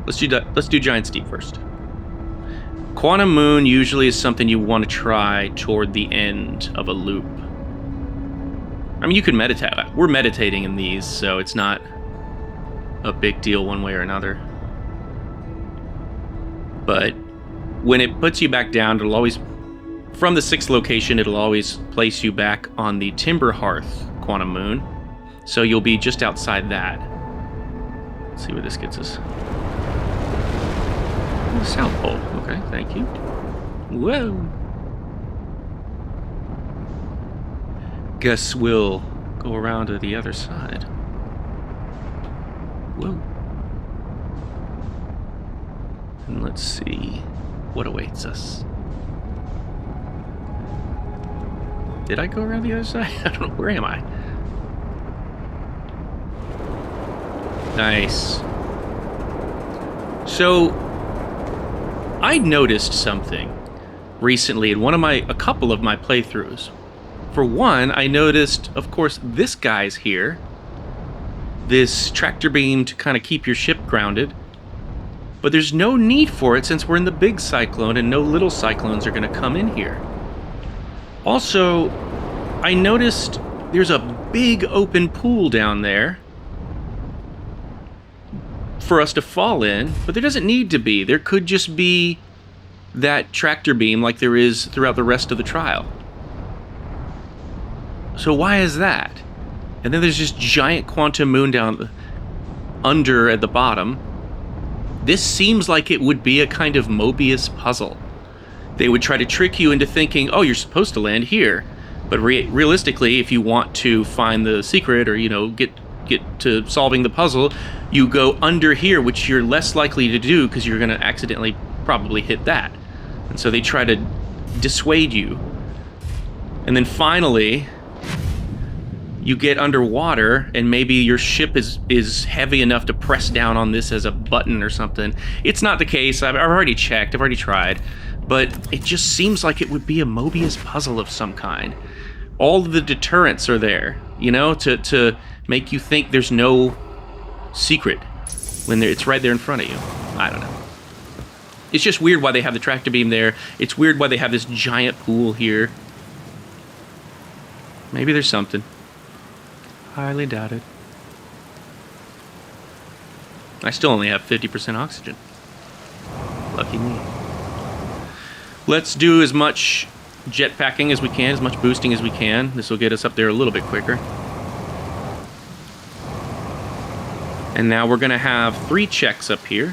Let's do Giant Steep first. Quantum Moon usually is something you want to try toward the end of a loop. I mean, you can meditate. We're meditating in these, so it's not a big deal one way or another. But when it puts you back down, it'll always... from the 6th location, it'll always place you back on the Timber Hearth Quantum Moon. So you'll be just outside that. Let's see where this gets us. Oh, South Pole. Okay, thank you. Whoa. Guess we'll go around to the other side. Whoa. And let's see what awaits us. Did I go around the other side? I don't know. Where am I? Nice. So, I noticed something recently in a couple of my playthroughs. For one, I noticed, of course, this guy's here. This tractor beam to kind of keep your ship grounded. But there's no need for it since we're in the big cyclone and no little cyclones are going to come in here. Also, I noticed there's a big open pool down there for us to fall in, but there doesn't need to be. There could just be that tractor beam like there is throughout the rest of the trial. So why is that? And then there's this giant quantum moon down under at the bottom. This seems like it would be a kind of Mobius puzzle. They would try to trick you into thinking, oh, you're supposed to land here. But realistically, if you want to find the secret or, you know, get to solving the puzzle, you go under here, which you're less likely to do because you're going to accidentally probably hit that. And so they try to dissuade you. And then finally, you get underwater, and maybe your ship is heavy enough to press down on this as a button or something. It's not the case. I've already checked. I've already tried. But it just seems like it would be a Mobius puzzle of some kind. All of the deterrents are there, you know, to make you think there's no secret when it's right there in front of you. I don't know. It's just weird why they have the tractor beam there. It's weird why they have this giant pool here. Maybe there's something. Highly doubt it. I still only have 50% oxygen. Lucky me. Let's do as much jetpacking as we can, as much boosting as we can. This will get us up there a little bit quicker. And now we're going to have 3 checks up here.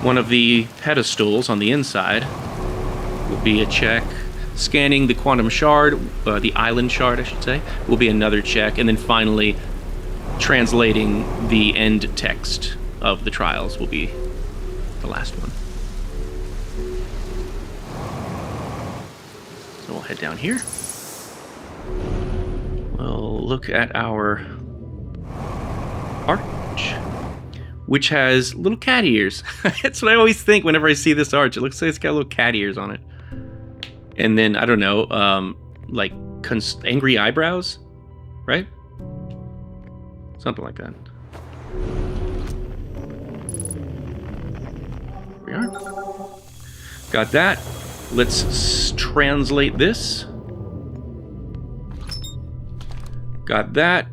One of the pedestals on the inside will be a check. Scanning the quantum shard, the island shard, I should say, will be another check. And then finally, translating the end text of the trials will be the last one. So we'll head down here. We'll look at our arch, which has little cat ears. That's what I always think whenever I see this arch. It looks like it's got little cat ears on it. And then, I don't know, like angry eyebrows, right? Something like that. Here we are. Got that. Let's translate this. Got that.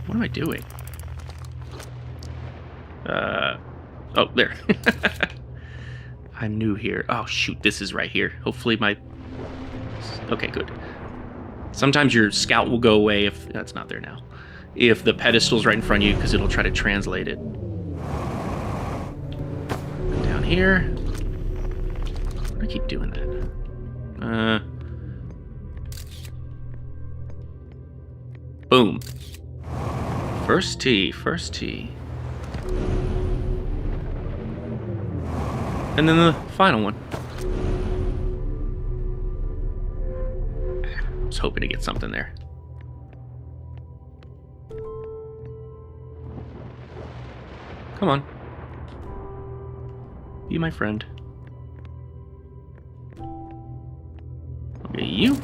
What am I doing? Oh, there. I'm new here. Oh, shoot, this is right here. Hopefully my... Okay, good. Sometimes your scout will go away if... That's not there now. If the pedestal's right in front of you, because it'll try to translate it. Down here. Why do I keep doing that? Boom. First tee, first tee. And then the final one. I was hoping to get something there. Come on. Be my friend. Okay, you.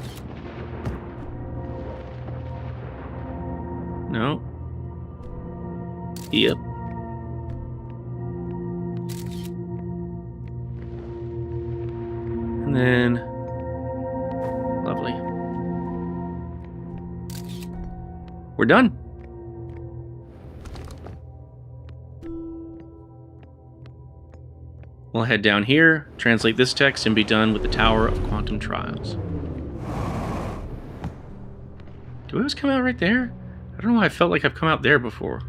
No. Yep. And then, lovely. We're done. We'll head down here, translate this text, and be done with the Tower of Quantum Trials. Do we always come out right there? I don't know why I felt like I've come out there before.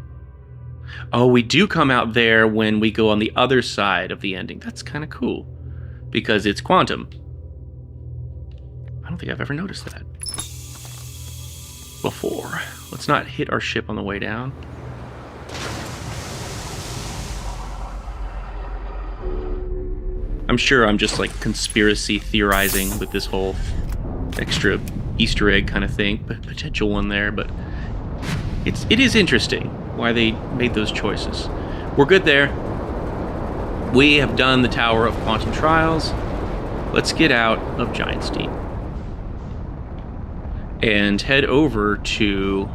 Oh, we do come out there when we go on the other side of the ending. That's kind of cool. Because it's quantum. I don't think I've ever noticed that before. Let's not hit our ship on the way down. I'm sure I'm just like conspiracy theorizing with this whole extra Easter egg kind of thing, but potential one there, but it is interesting why they made those choices. We're good there. We have done the Tower of Quantum Trials. Let's get out of Giant Steam and head over to...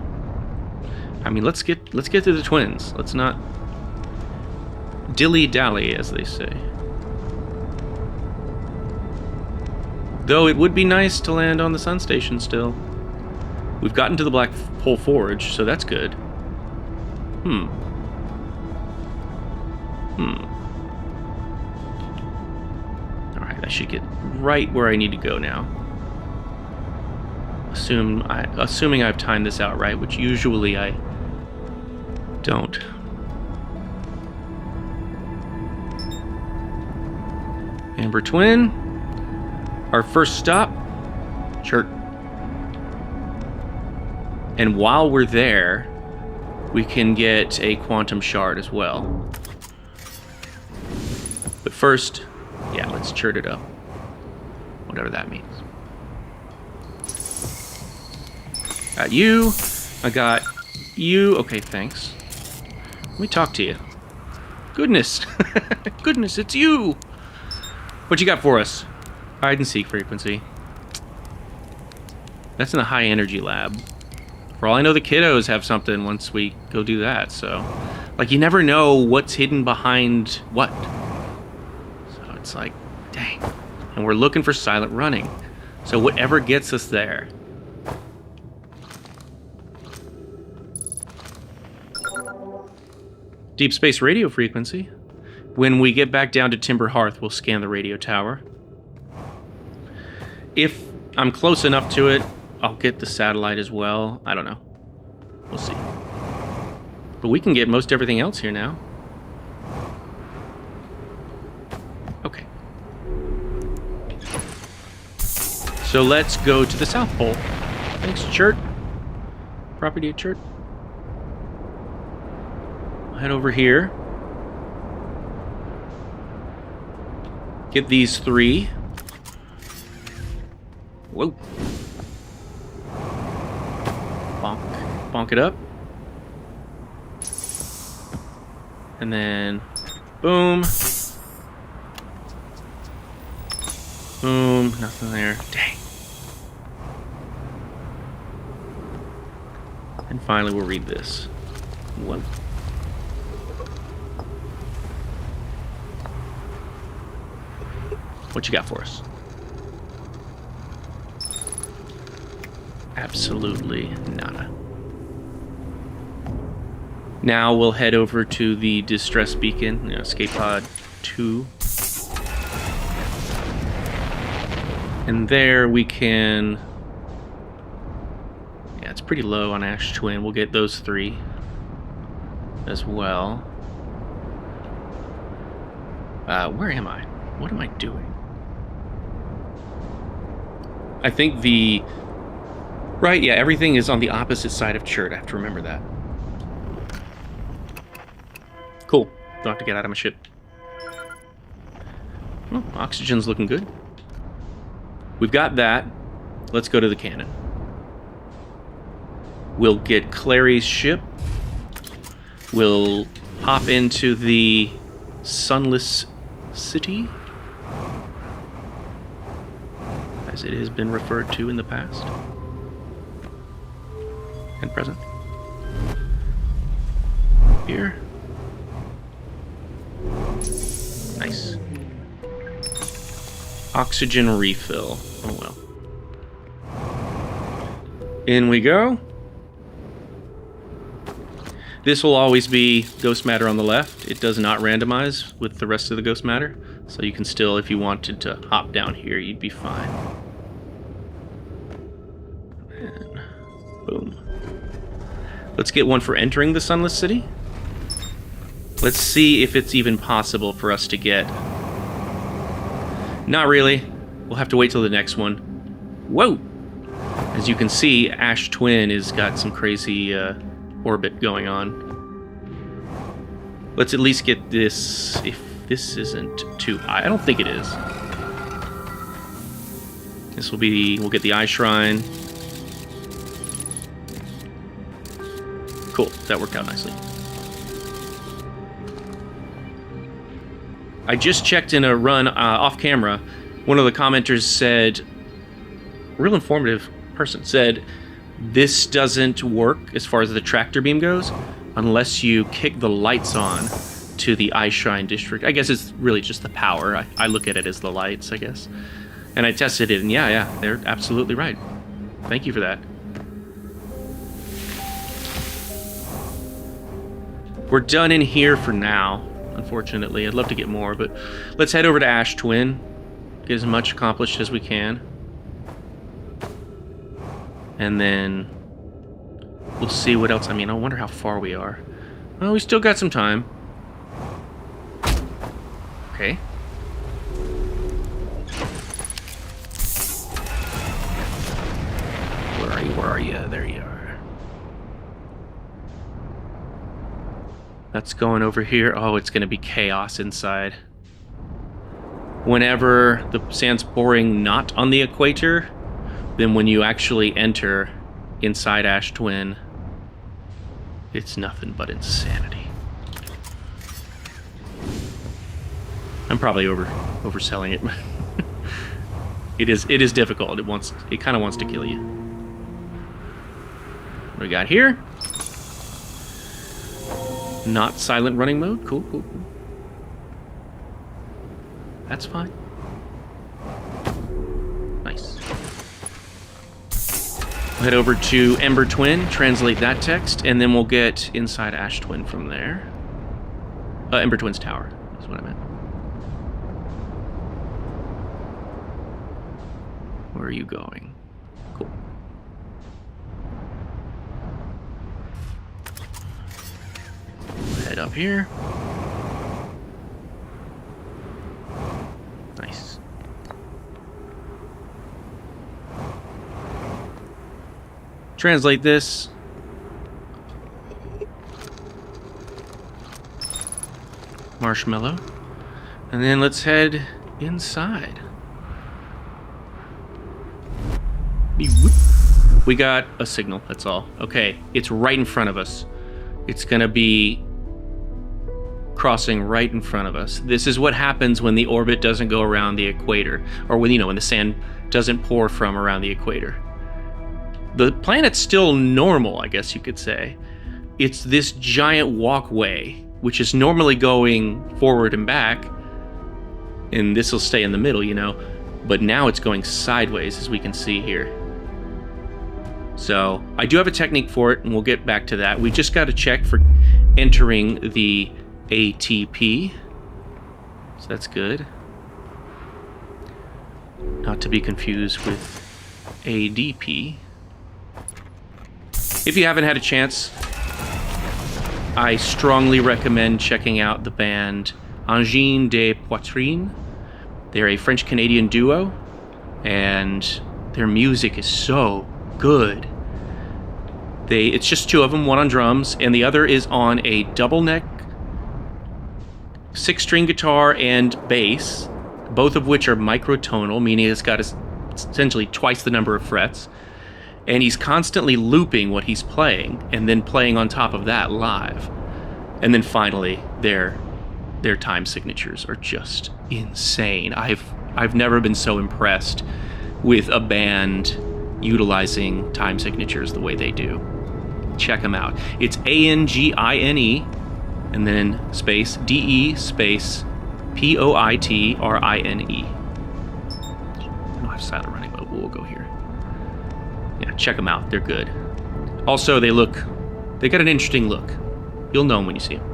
I mean, let's get to the Twins. Let's not dilly-dally, as they say. Though it would be nice to land on the Sun Station still. We've gotten to the Black Hole Forge, so that's good. I should get right where I need to go now. Assuming I've timed this out right, which usually I don't. Amber Twin. Our first stop, Chert. And while we're there, we can get a quantum shard as well. But first, yeah, let's chert it up. Whatever that means. Got you. I got you. Okay, thanks. Let me talk to you. Goodness. Goodness, it's you. What you got for us? Hide and seek frequency. That's in the high energy lab. For all I know, the kiddos have something once we go do that, so... Like, you never know what's hidden behind what. So it's like, dang. And we're looking for silent running. So whatever gets us there. Deep space radio frequency. When we get back down to Timber Hearth, we'll scan the radio tower. If I'm close enough to it, I'll get the satellite as well. I don't know. We'll see. But we can get most everything else here now. Okay. So let's go to the South Pole. Thanks, Chert. Property of Chert. Head over here. Get these 3. Whoa. Bonk. Bonk it up. And then, boom. Boom. Nothing there. Dang. And finally, we'll read this. Whoa. What you got for us? Absolutely nada. Now we'll head over to the distress beacon, escape pod 2. And there we can... Yeah, it's pretty low on Ash Twin. We'll get those 3 as well. Where am I? What am I doing? I think the... Right, yeah, everything is on the opposite side of Chert. I have to remember that. Cool. Don't have to get out of my ship. Well, oxygen's looking good. We've got that. Let's go to the cannon. We'll get Clary's ship. We'll hop into the Sunless City, as it has been referred to in the past and present. Here. Nice. Oxygen refill. Oh well. In we go. This will always be ghost matter on the left. It does not randomize with the rest of the ghost matter. So you can still, if you wanted to hop down here, you'd be fine. And boom. Let's get one for entering the Sunless City. Let's see if it's even possible for us to get. Not really. We'll have to wait till the next one. Whoa! As you can see, Ash Twin has got some crazy orbit going on. Let's at least get this, if this isn't too high. I don't think it is. This will be, we'll get the Eye Shrine. Cool, that worked out nicely. I just checked in a run off camera. One of the commenters said, real informative person, said, this doesn't work as far as the tractor beam goes unless you kick the lights on to the Eye Shrine district. I guess it's really just the power. I look at it as the lights, I guess. And I tested it, and yeah, they're absolutely right. Thank you for that. We're done in here for now, unfortunately. I'd love to get more, but let's head over to Ash Twin. get as much accomplished as we can. And then we'll see what else. I mean, I wonder how far we are. Well, we still got some time. Okay. Where are you? Where are you? There you are. That's going over here. Oh, it's going to be chaos inside. Whenever the sand's pouring not on the equator, then when you actually enter inside Ash Twin, it's nothing but insanity. I'm probably overselling it. It is difficult. It kind of wants to kill you. What do we got here? Not silent running mode. Cool, cool, cool. That's fine. Nice. We'll head over to Ember Twin, translate that text, and then we'll get inside Ash Twin from there. Ember Twin's tower is what I meant. Where are you going? Cool. Head up here. Nice. Translate this. Marshmallow. And then let's head inside. We got a signal, that's all. Okay, it's right in front of us. It's gonna be crossing right in front of us. This is what happens when the orbit doesn't go around the equator, or when the sand doesn't pour from around the equator. The planet's still normal, I guess you could say. It's this giant walkway, which is normally going forward and back, and this will stay in the middle, but now it's going sideways, as we can see here. So I do have a technique for it, and we'll get back to that. We just got to check for entering the ATP, so that's good. Not to be confused with ADP. If you haven't had a chance, I strongly recommend checking out the band Angine de Poitrine. They're a French-Canadian duo, and their music is so good. It's just two of them, one on drums, and the other is on a double neck 6-string guitar and bass, both of which are microtonal, meaning it's got essentially twice the number of frets. And he's constantly looping what he's playing, and then playing on top of that live. And then finally, their time signatures are just insane. I've never been so impressed with a band utilizing time signatures the way they do. Check them out. It's ANGINE, and then space DE space POITRINE. I don't have silent running, but we'll go here. Yeah, check them out. They're good. Also, they got an interesting look. You'll know them when you see them.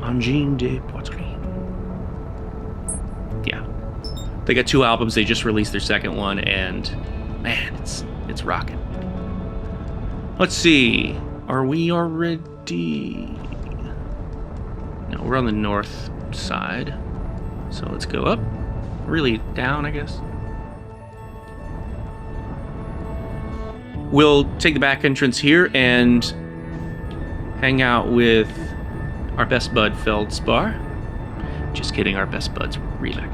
Angine de Poitrine. Yeah. They got 2 albums. They just released their second one, and man, it's rocking. Let's see. Are we already? No, we're on the north side. So let's go up. Really down, I guess. We'll take the back entrance here and hang out with our best bud, Feldspar. Just kidding, our best bud's Relax.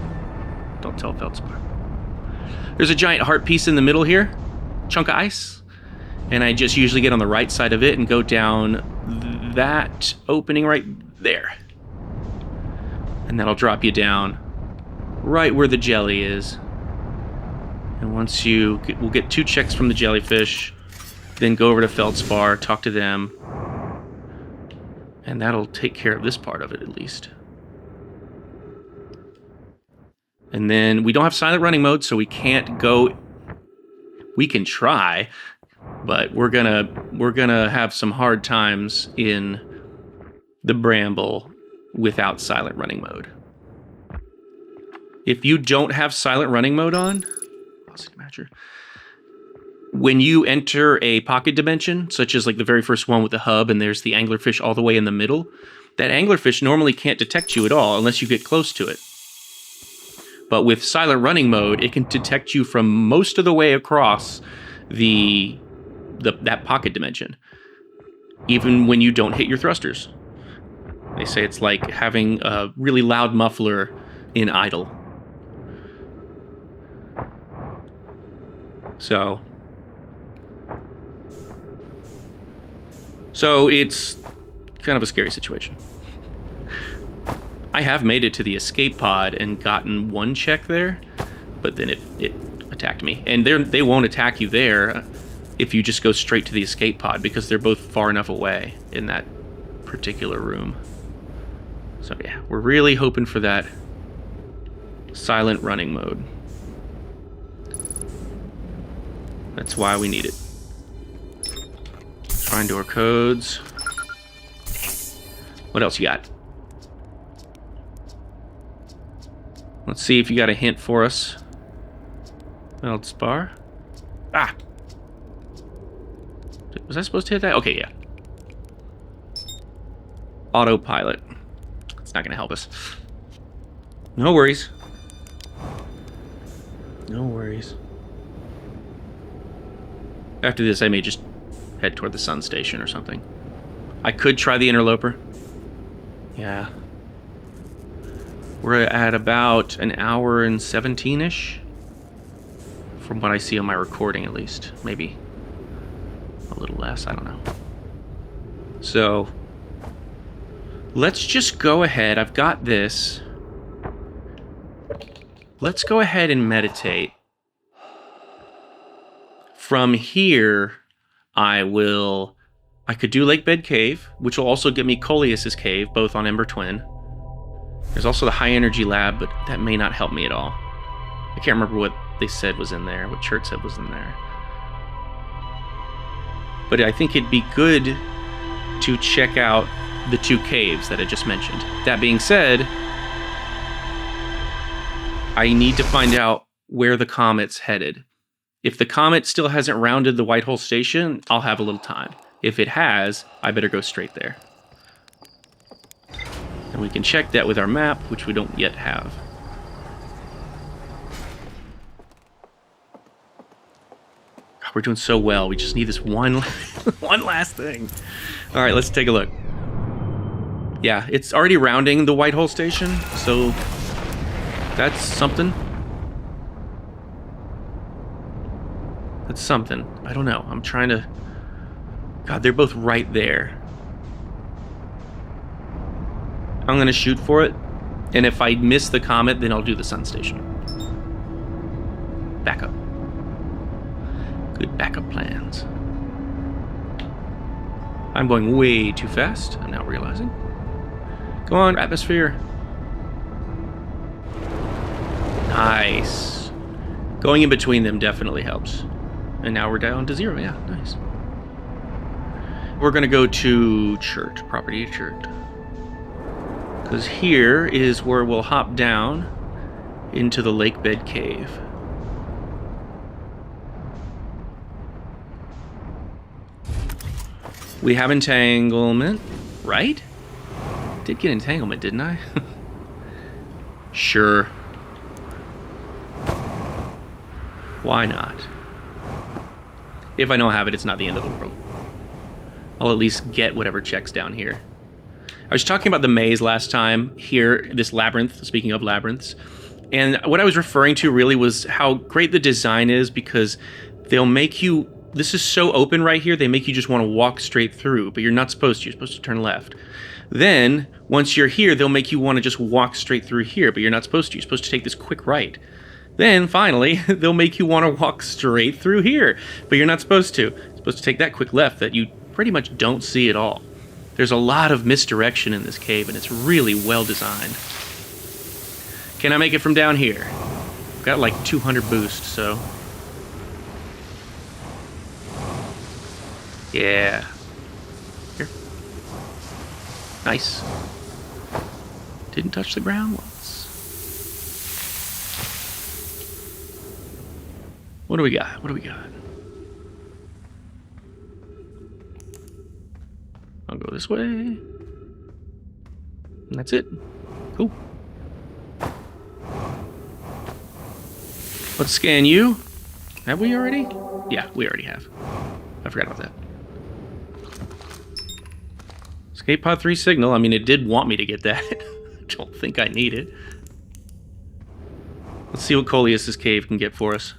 Don't tell Feldspar. There's a giant heart piece in the middle here, chunk of ice, and I just usually get on the right side of it and go down that opening right there. And that'll drop you down right where the jelly is. And once we'll get 2 checks from the jellyfish, then go over to Feldspar, talk to them, and that'll take care of this part of it at least. And then we don't have silent running mode, so we can't go. We can try, but we're gonna have some hard times in the Bramble without silent running mode. If you don't have silent running mode on, when you enter a pocket dimension, such as like the very first one with the hub and there's the anglerfish all the way in the middle, that anglerfish normally can't detect you at all unless you get close to it. But with silent running mode, it can detect you from most of the way across that pocket dimension, even when you don't hit your thrusters. They say it's like having a really loud muffler in idle. So it's kind of a scary situation. I have made it to the escape pod and gotten one check there, but then it attacked me. And they won't attack you there if you just go straight to the escape pod, because they're both far enough away in that particular room. So yeah, we're really hoping for that silent running mode. That's why we need it. Find door codes. What else you got? Let's see if you got a hint for us. Feldspar. Ah! Was I supposed to hit that? Okay, yeah. Autopilot. It's not going to help us. No worries. No worries. After this, I may just head toward the sun station or something. I could try the Interloper. Yeah. We're at about an hour and 17-ish. From what I see on my recording, at least. Maybe a little less, I don't know. So, let's just go ahead. I've got this. Let's go ahead and meditate. From here, I could do Lake Bed Cave, which will also get me Coleus's Cave, both on Ember Twin. There's also the High Energy Lab, but that may not help me at all. I can't remember what they said was in there, what Chert said was in there. But I think it'd be good to check out the 2 caves that I just mentioned. That being said, I need to find out where the comet's headed. If the comet still hasn't rounded the White Hole Station, I'll have a little time. If it has, I better go straight there. And we can check that with our map, which we don't yet have. God, we're doing so well. We just need this one last thing. All right, let's take a look. Yeah, it's already rounding the White Hole Station, so that's something. That's something. I don't know. I'm trying to... God, they're both right there. I'm going to shoot for it. And if I miss the comet, then I'll do the sun station. Backup. Good backup plans. I'm going way too fast. I'm now realizing. Come on, atmosphere. Nice. Going in between them definitely helps. And now we're down to 0. Yeah, nice. We're going to go to Chert, property Chert. Because here is where we'll hop down into the Lake Bed Cave. We have entanglement, right? Did get entanglement, didn't I? Sure. Why not? If I don't have it, it's not the end of the world. I'll at least get whatever checks down here. I was talking about the maze last time here, this labyrinth, speaking of labyrinths. And what I was referring to really was how great the design is, because they'll make you, this is so open right here, they make you just want to walk straight through, but you're not supposed to. You're supposed to turn left. Then, once you're here, they'll make you want to just walk straight through here, but you're not supposed to. You're supposed to take this quick right. Then, finally, they'll make you want to walk straight through here, but you're not supposed to. You're supposed to take that quick left that you pretty much don't see at all. There's a lot of misdirection in this cave, and it's really well designed. Can I make it from down here? I've got like 200 boost, so... Yeah. Here. Nice. Didn't touch the ground once. What do we got? What do we got? I'll go this way. And that's it. Cool. Let's scan you. Have we already? Yeah, we already have. I forgot about that. Escape pod 3 signal. I mean, it did want me to get that. I don't think I need it. Let's see what Coleus's cave can get for us.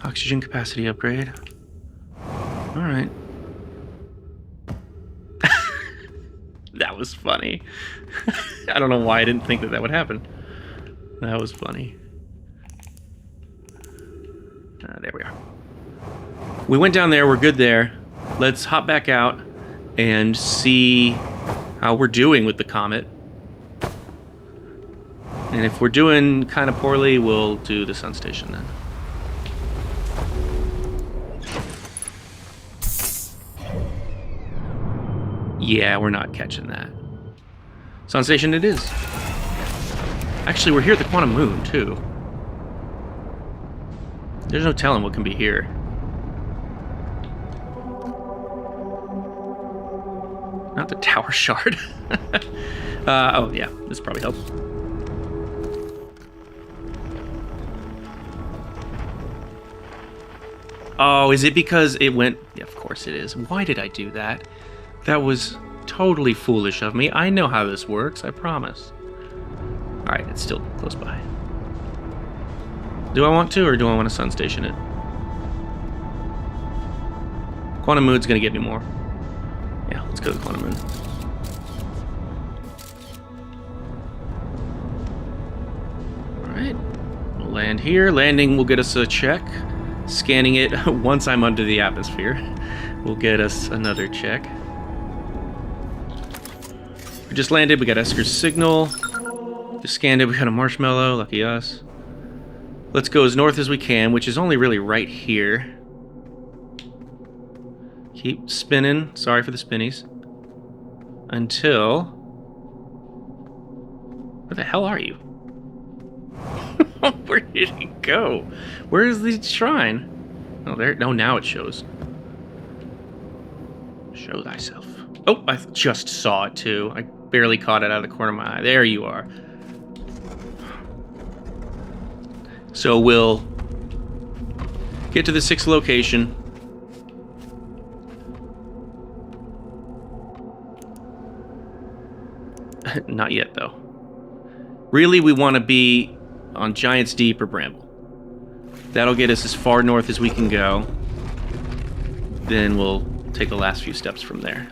Oxygen capacity upgrade. Alright. That was funny. I don't know why I didn't think that would happen. That was funny. There we are. We went down there. We're good there. Let's hop back out and see how we're doing with the comet. And if we're doing kind of poorly, we'll do the sun station then. Yeah, we're not catching that. Sun station it is. Actually, we're here at the quantum moon, too. There's no telling what can be here. Not the tower shard. Oh, yeah. This probably helps. Oh, is it because it went... Yeah, of course it is. Why did I do that? That was totally foolish of me. I know how this works, I promise. Alright, it's still close by. Do I want to, or do I want to sun station it? Quantum moon's gonna get me more. Yeah, let's go to the quantum moon. Alright. We'll land here. Landing will get us a check. Scanning it once I'm under the atmosphere will get us another check. We just landed, we got Esker's signal. Just scanned it, we got a marshmallow, lucky us. Let's go as north as we can, which is only really right here. Keep spinning, sorry for the spinnies. Until... Where the hell are you? Where did he go? Where is the shrine? Oh, there. No, now it shows. Show thyself. Oh, I just saw it too. I barely caught it out of the corner of my eye. There you are. So we'll get to the 6th location. Not yet, though. Really, we want to be on Giant's Deep or Bramble. That'll get us as far north as we can go. Then we'll take the last few steps from there.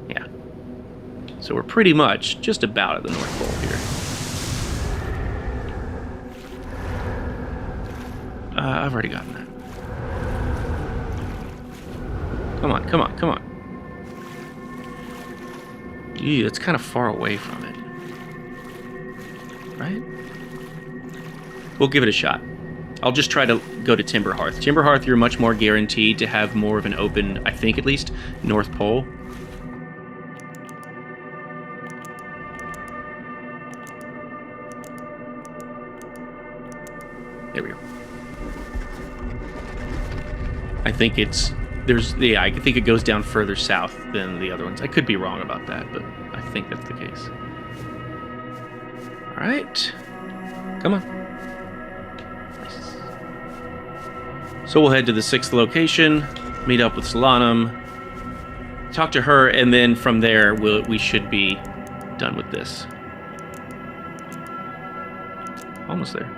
Yeah. So we're pretty much just about at the North Pole here. I've already gotten that. Come on, come on, come on. Ew, that's kind of far away from it. Right? We'll give it a shot. I'll just try to go to Timber Hearth. Timber Hearth, you're much more guaranteed to have more of an open, I think at least, North Pole. There we go. I think it's... Yeah, I think it goes down further south than the other ones. I could be wrong about that, but I think that's the case. Alright. Come on. Nice. So we'll head to the 6th location, meet up with Solanum, talk to her, and then from there we should be done with this. Almost there.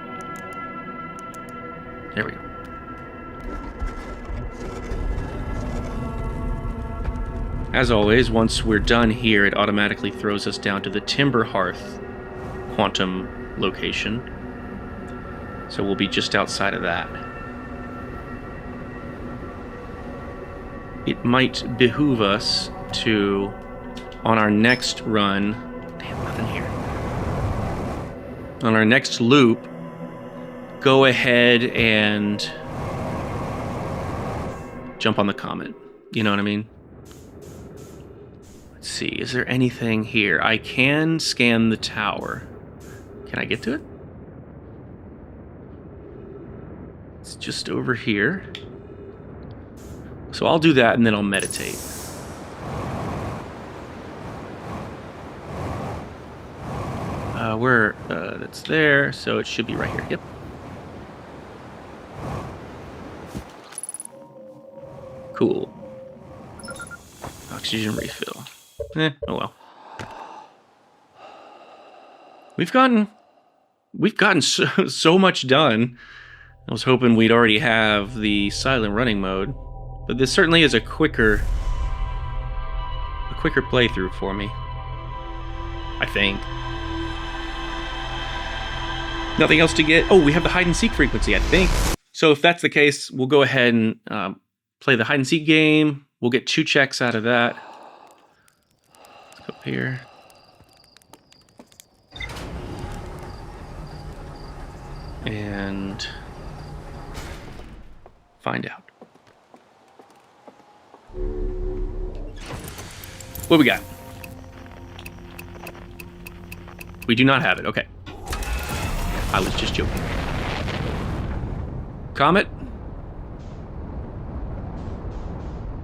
There we go. As always, once we're done here, it automatically throws us down to the Timber Hearth quantum location. So we'll be just outside of that. It might behoove us to, on our next run... Damn, nothing here. On our next loop, go ahead and jump on the comet. You know what I mean? Let's see, is there anything here? I can scan the tower. Can I get to it? It's just over here. So I'll do that and then I'll meditate. That's there, so it should be right here. Yep. Cool. Oxygen refill. Oh well. We've gotten so much done. I was hoping we'd already have the silent running mode, but this certainly is a quicker playthrough for me, I think. Nothing else to get. Oh, we have the hide and seek frequency, I think. So if that's the case, we'll go ahead and play the hide and seek game. We'll get 2 checks out of that. Let's go up here. And find out. What we got? We do not have it. Okay. I was just joking. Comet?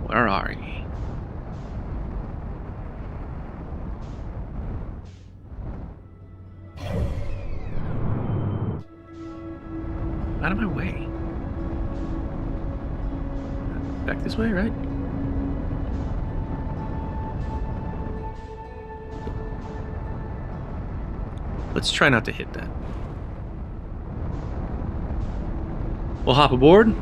Where are ye? Out of my way. Back this way, right? Let's try not to hit that. We'll hop aboard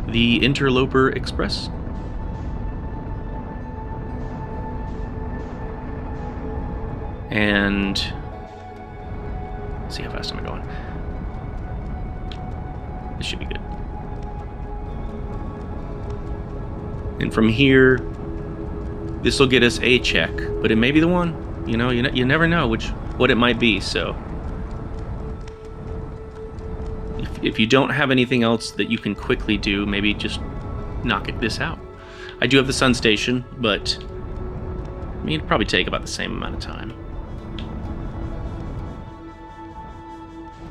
the Interloper Express. And let's see how fast am I going. This should be good. And from here, this will get us a check, but it may be the one. You know, you never know what it might be. So if you don't have anything else that you can quickly do, maybe just knock this out. I do have the sun station, but I mean, it'd probably take about the same amount of time.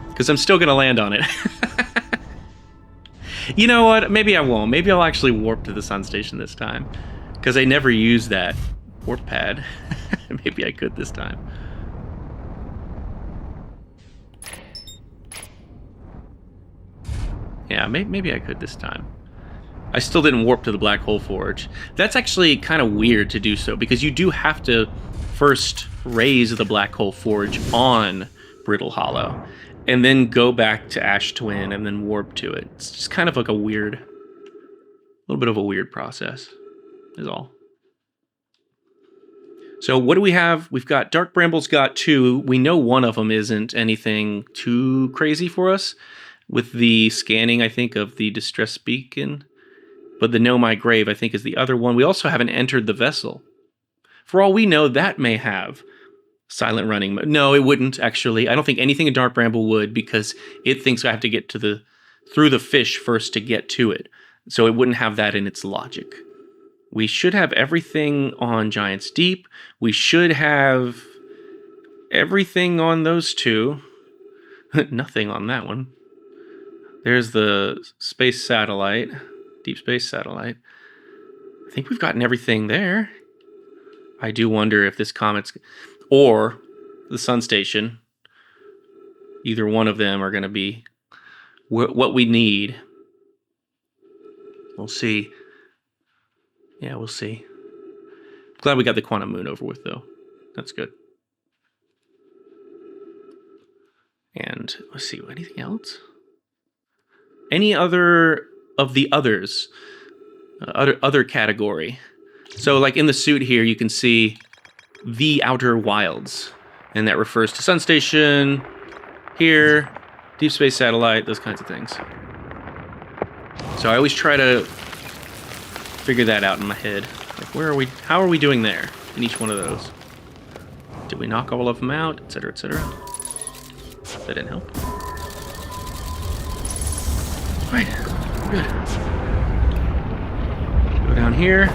Because I'm still going to land on it. You know what? Maybe I won't. Maybe I'll actually warp to the sun station this time. Because I never use that warp pad. Maybe I could this time. Yeah, maybe I could this time. I still didn't warp to the Black Hole Forge. That's actually kind of weird to do so, because you do have to first raise the Black Hole Forge on Brittle Hollow, and then go back to Ash Twin, and then warp to it. It's just kind of like a little bit of a weird process, is all. So what do we have? We've got Dark Bramble's got 2. We know one of them isn't anything too crazy for us, with the scanning, I think, of the distress beacon. But the Know My Grave, I think, is the other one. We also haven't entered the vessel. For all we know, that may have silent running mode. No, it wouldn't, actually. I don't think anything in Dark Bramble would, because it thinks I have to get through the fish first to get to it. So it wouldn't have that in its logic. We should have everything on Giant's Deep. We should have everything on those 2. Nothing on that one. There's the space satellite, deep space satellite. I think we've gotten everything there. I do wonder if this comet's, or the sun station, either one of them are going to be what we need. We'll see. Yeah, we'll see. Glad we got the quantum moon over with, though. That's good. And let's see, anything else? Any other of the others, other category. So like in the suit here, you can see the Outer Wilds, and that refers to Sun Station, here, Deep Space Satellite, those kinds of things. So I always try to figure that out in my head. Like, how are we doing there in each one of those? Did we knock all of them out, etc., etc.? That didn't help. Right, good. Go down here.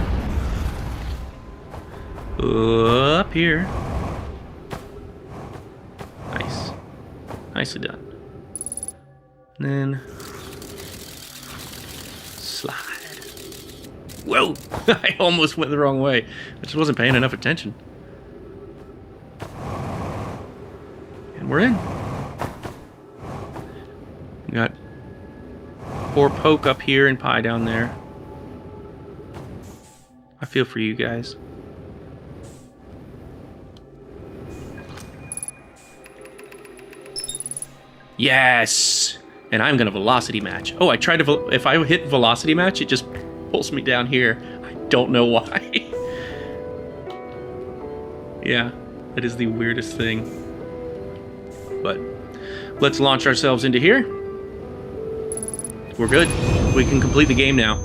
Up here. Nice. Nicely done. And then slide. Whoa! I almost went the wrong way. I just wasn't paying enough attention. And we're in. We got poor Poke up here and Pie down there. I feel for you guys. Yes! And I'm gonna velocity match. Oh, I tried to... If I hit velocity match, it just pulls me down here. I don't know why. Yeah, that is the weirdest thing. But let's launch ourselves into here. We're good. We can complete the game now.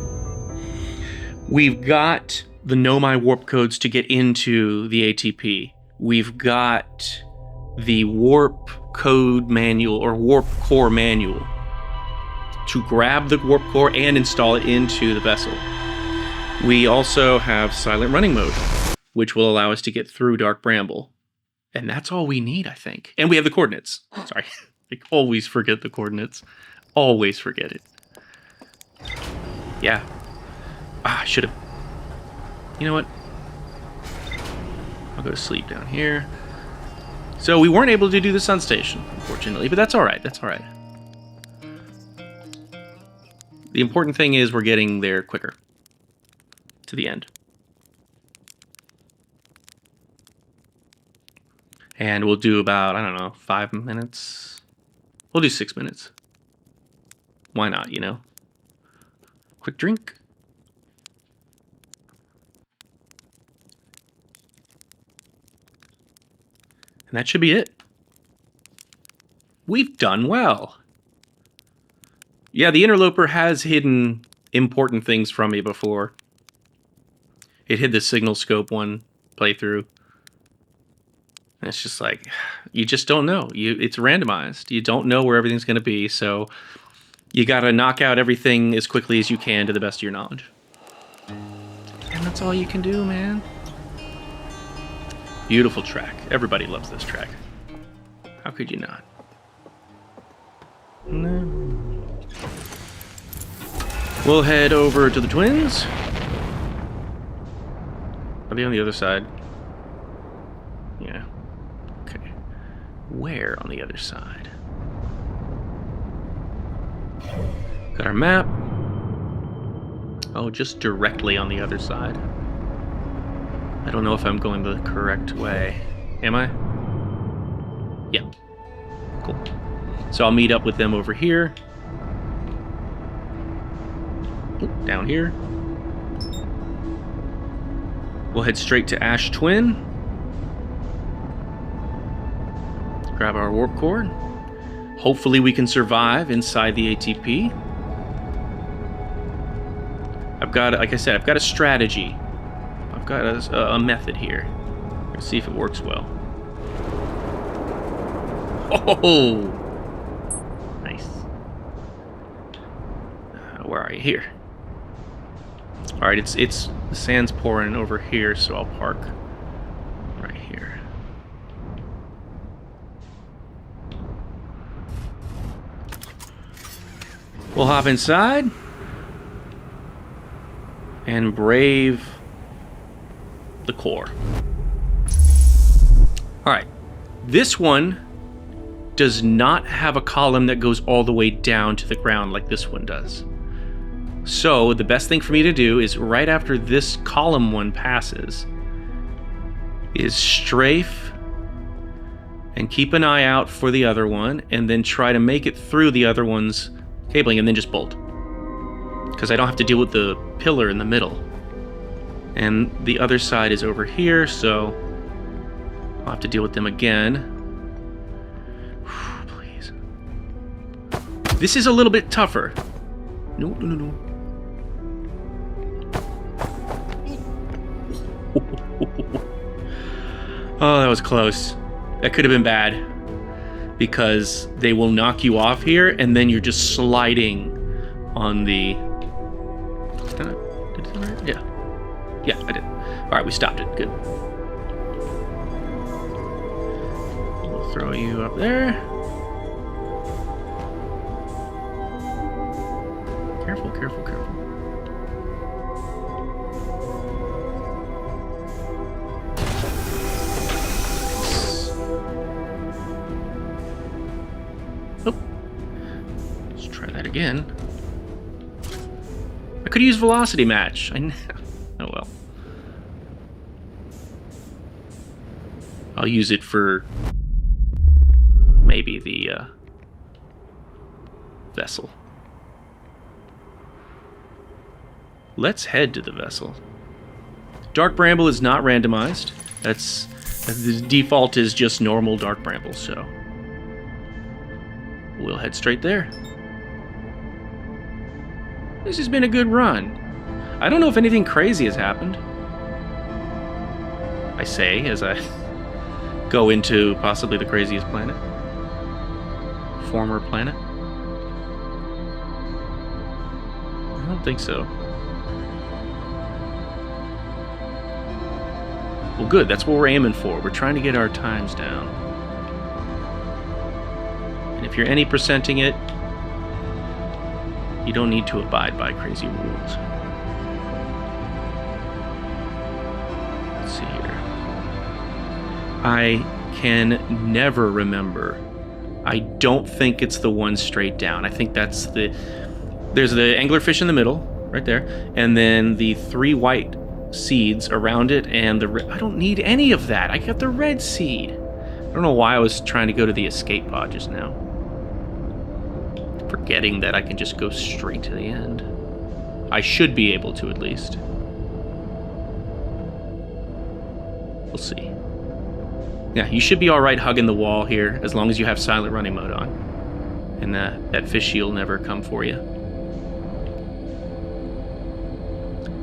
We've got the Know My Warp codes to get into the ATP. We've got the warp code manual or warp core manual to grab the warp core and install it into the vessel. We also have silent running mode, which will allow us to get through Dark Bramble. And that's all we need, I think. And we have the coordinates. Sorry. I always forget the coordinates. Always forget it. Yeah. I should have... You know what? I'll go to sleep down here. So we weren't able to do the sun station, unfortunately, but that's all right. That's all right. The important thing is we're getting there quicker to the end. And we'll do about, I don't know, 5 minutes. We'll do 6 minutes. Why not, you know? Quick drink. And that should be it. We've done well. Yeah, the Interloper has hidden important things from me before. It hid the signal scope one playthrough. And it's just like, you just don't know. It's randomized. You don't know where everything's going to be, so you got to knock out everything as quickly as you can to the best of your knowledge. And that's all you can do, man. Beautiful track. Everybody loves this track. How could you not? No. We'll head over to the Twins. Are they on the other side? Yeah. Okay. Where on the other side? Got our map. Oh, just directly on the other side. I don't know if I'm going the correct way. Am I? Yep. Cool. So I'll meet up with them over here. Down here. We'll head straight to Ash Twin. Grab our warp core. Hopefully we can survive inside the ATP. I've got, like I said, I've got a strategy. I've got a method here. Let's see if it works well. Oh! Nice. Where are you? Here. Alright, it's the sand's pouring over here, so I'll park right here. We'll hop inside and brave the core. Alright, this one does not have a column that goes all the way down to the ground like this one does. So the best thing for me to do is right after this column one passes is strafe and keep an eye out for the other one and then try to make it through the other one's cabling and then just bolt. Because I don't have to deal with the pillar in the middle. And the other side is over here, so I'll have to deal with them again. Please. This is a little bit tougher. No, no, no, no. Oh, that was close. That could have been bad. Because they will knock you off here, and then you're just sliding on the... Did I? Yeah. Yeah, I did. Alright, we stopped it. Good. throw you up there. Careful, careful, careful. Oh. Let's try that again. I could use velocity match. Oh well. I'll use it for maybe the vessel. Let's head to the vessel. Dark Bramble is not randomized. The default is just normal Dark Bramble, so we'll head straight there. This has been a good run. I don't know if anything crazy has happened. I say as I go into possibly the craziest planet. Former planet. I don't think so. Well, good. That's what we're aiming for. We're trying to get our times down. And if you're any percenting it, you don't need to abide by crazy rules. Let's see here. I can never remember. I don't think it's the one straight down. I think that's there's the anglerfish in the middle, right there, and then the 3 white seeds around it, and I don't need any of that. I got the red seed. I don't know why I was trying to go to the escape pod just now. Forgetting that I can just go straight to the end. I should be able to, at least. We'll see. Yeah, you should be alright hugging the wall here, as long as you have silent running mode on. And that fishy will never come for you.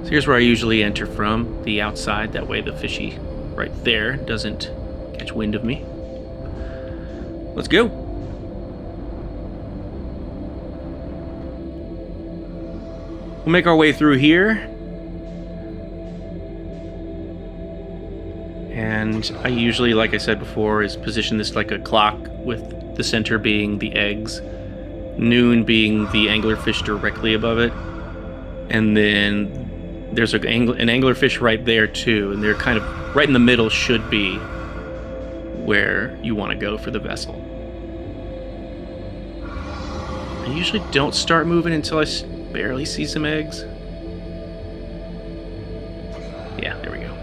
So here's where I usually enter from, the outside. That way the fishy right there doesn't catch wind of me. Let's go. We'll make our way through here. And I usually, like I said before, is position this like a clock, with the center being the eggs, noon being the anglerfish directly above it, and then there's an anglerfish right there too, and they're kind of right in the middle should be where you want to go for the vessel. I usually don't start moving until I barely see some eggs. Yeah, there we go.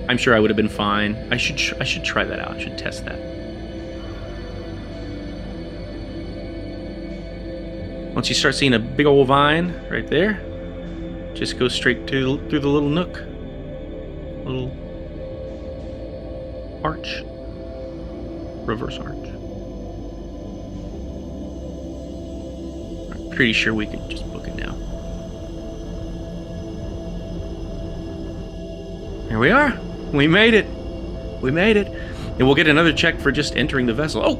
I'm sure I would have been fine. I should try that out. I should test that. Once you start seeing a big old vine right there, just go straight through the little nook. Little arch. Reverse arch. I'm pretty sure we can just book it now. Here we are. We made it. We made it. And we'll get another check for just entering the vessel. Oh!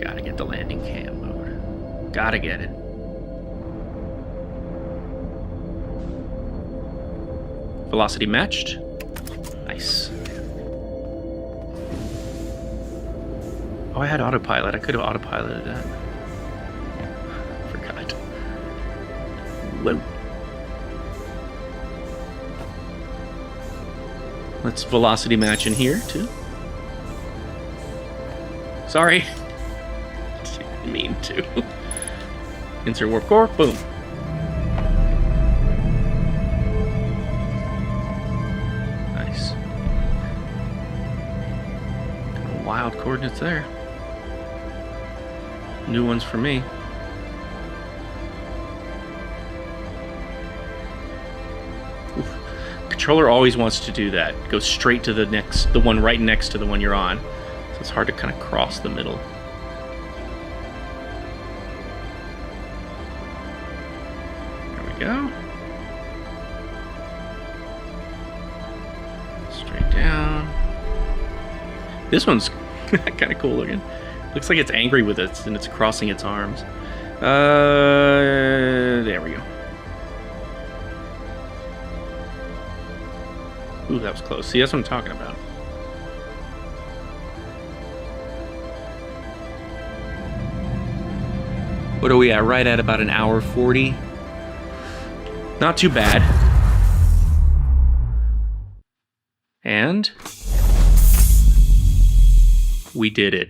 Gotta get the landing cam mode. Gotta get it. Velocity matched. Nice. Oh, I had autopilot. I could have autopiloted that. Forgot. Whoa. Let's velocity match in here, too. Sorry. Didn't mean to. Insert warp core. Boom. Wild coordinates there. New ones for me. Oof. Controller always wants to do that. Go straight to the one right next to the one you're on. So it's hard to kind of cross the middle. There we go. Straight down. This one's kind of cool looking. Looks like it's angry with it and it's crossing its arms. There we go. Ooh, that was close. See, that's what I'm talking about. What are we at? Right at about an hour 40. Not too bad. And we did it.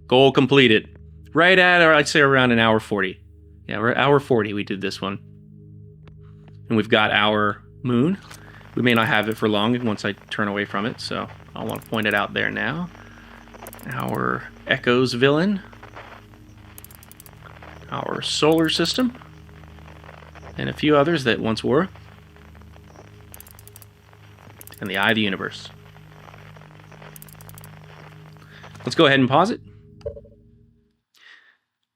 Goal completed. Right at, or I'd say around an hour 40. Yeah, we're at hour 40 we did this one. And we've got our moon. We may not have it for long once I turn away from it, so I want to point it out there now. Our Echo's villain. Our solar system. And a few others that once were. And the eye of the universe. Let's go ahead and pause it.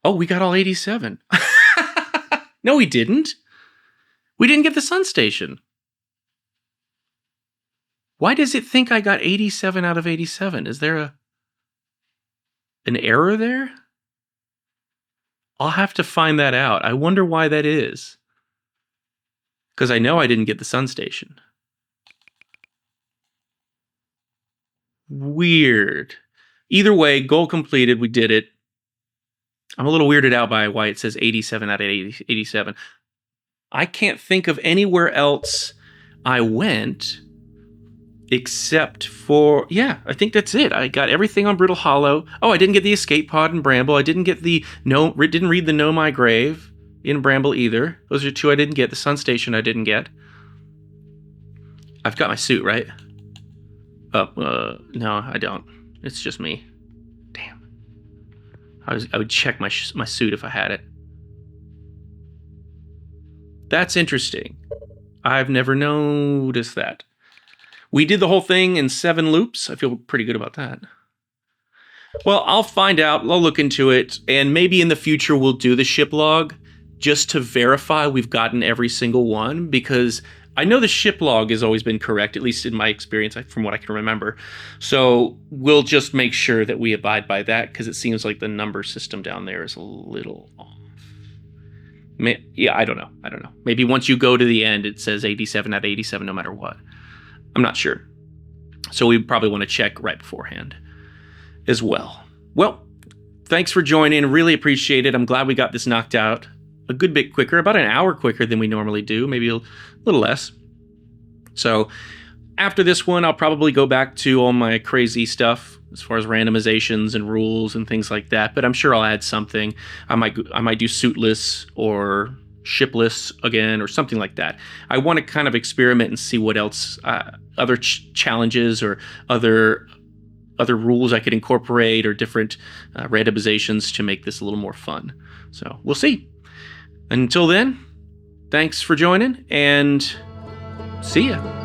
Oh, we got all 87. No, we didn't. We didn't get the sun station. Why does it think I got 87 out of 87? Is there an error there? I'll have to find that out. I wonder why that is. Because I know I didn't get the sun station. Weird. Either way, goal completed. We did it. I'm a little weirded out by why it says 87 out of 87. I can't think of anywhere else I went except for... Yeah, I think that's it. I got everything on Brittle Hollow. Oh, I didn't get the escape pod in Bramble. I didn't get the... didn't read the Know My Grave in Bramble either. Those are two I didn't get. The sun station I didn't get. I've got my suit, right? Oh, no, I don't. It's just me. Damn. I would check my suit if I had it. That's interesting. I've never noticed that. We did the whole thing in 7 loops. I feel pretty good about that. Well, I'll find out. I'll look into it. And maybe in the future we'll do the ship log just to verify we've gotten every single one. Because I know the ship log has always been correct, at least in my experience, from what I can remember. So we'll just make sure that we abide by that, because it seems like the number system down there is a little off. Yeah, I don't know. Maybe once you go to the end, it says 87 out of 87 no matter what. I'm not sure. So we probably want to check right beforehand as well. Well, thanks for joining. Really appreciate it. I'm glad we got this knocked out a good bit quicker, about an hour quicker than we normally do, maybe a little less. So after this one, I'll probably go back to all my crazy stuff as far as randomizations and rules and things like that, but I'm sure I'll add something. I might do suitless or shipless again or something like that. I want to kind of experiment and see what else, other challenges or other rules I could incorporate, or different randomizations to make this a little more fun. So we'll see. Until then, thanks for joining, and see ya.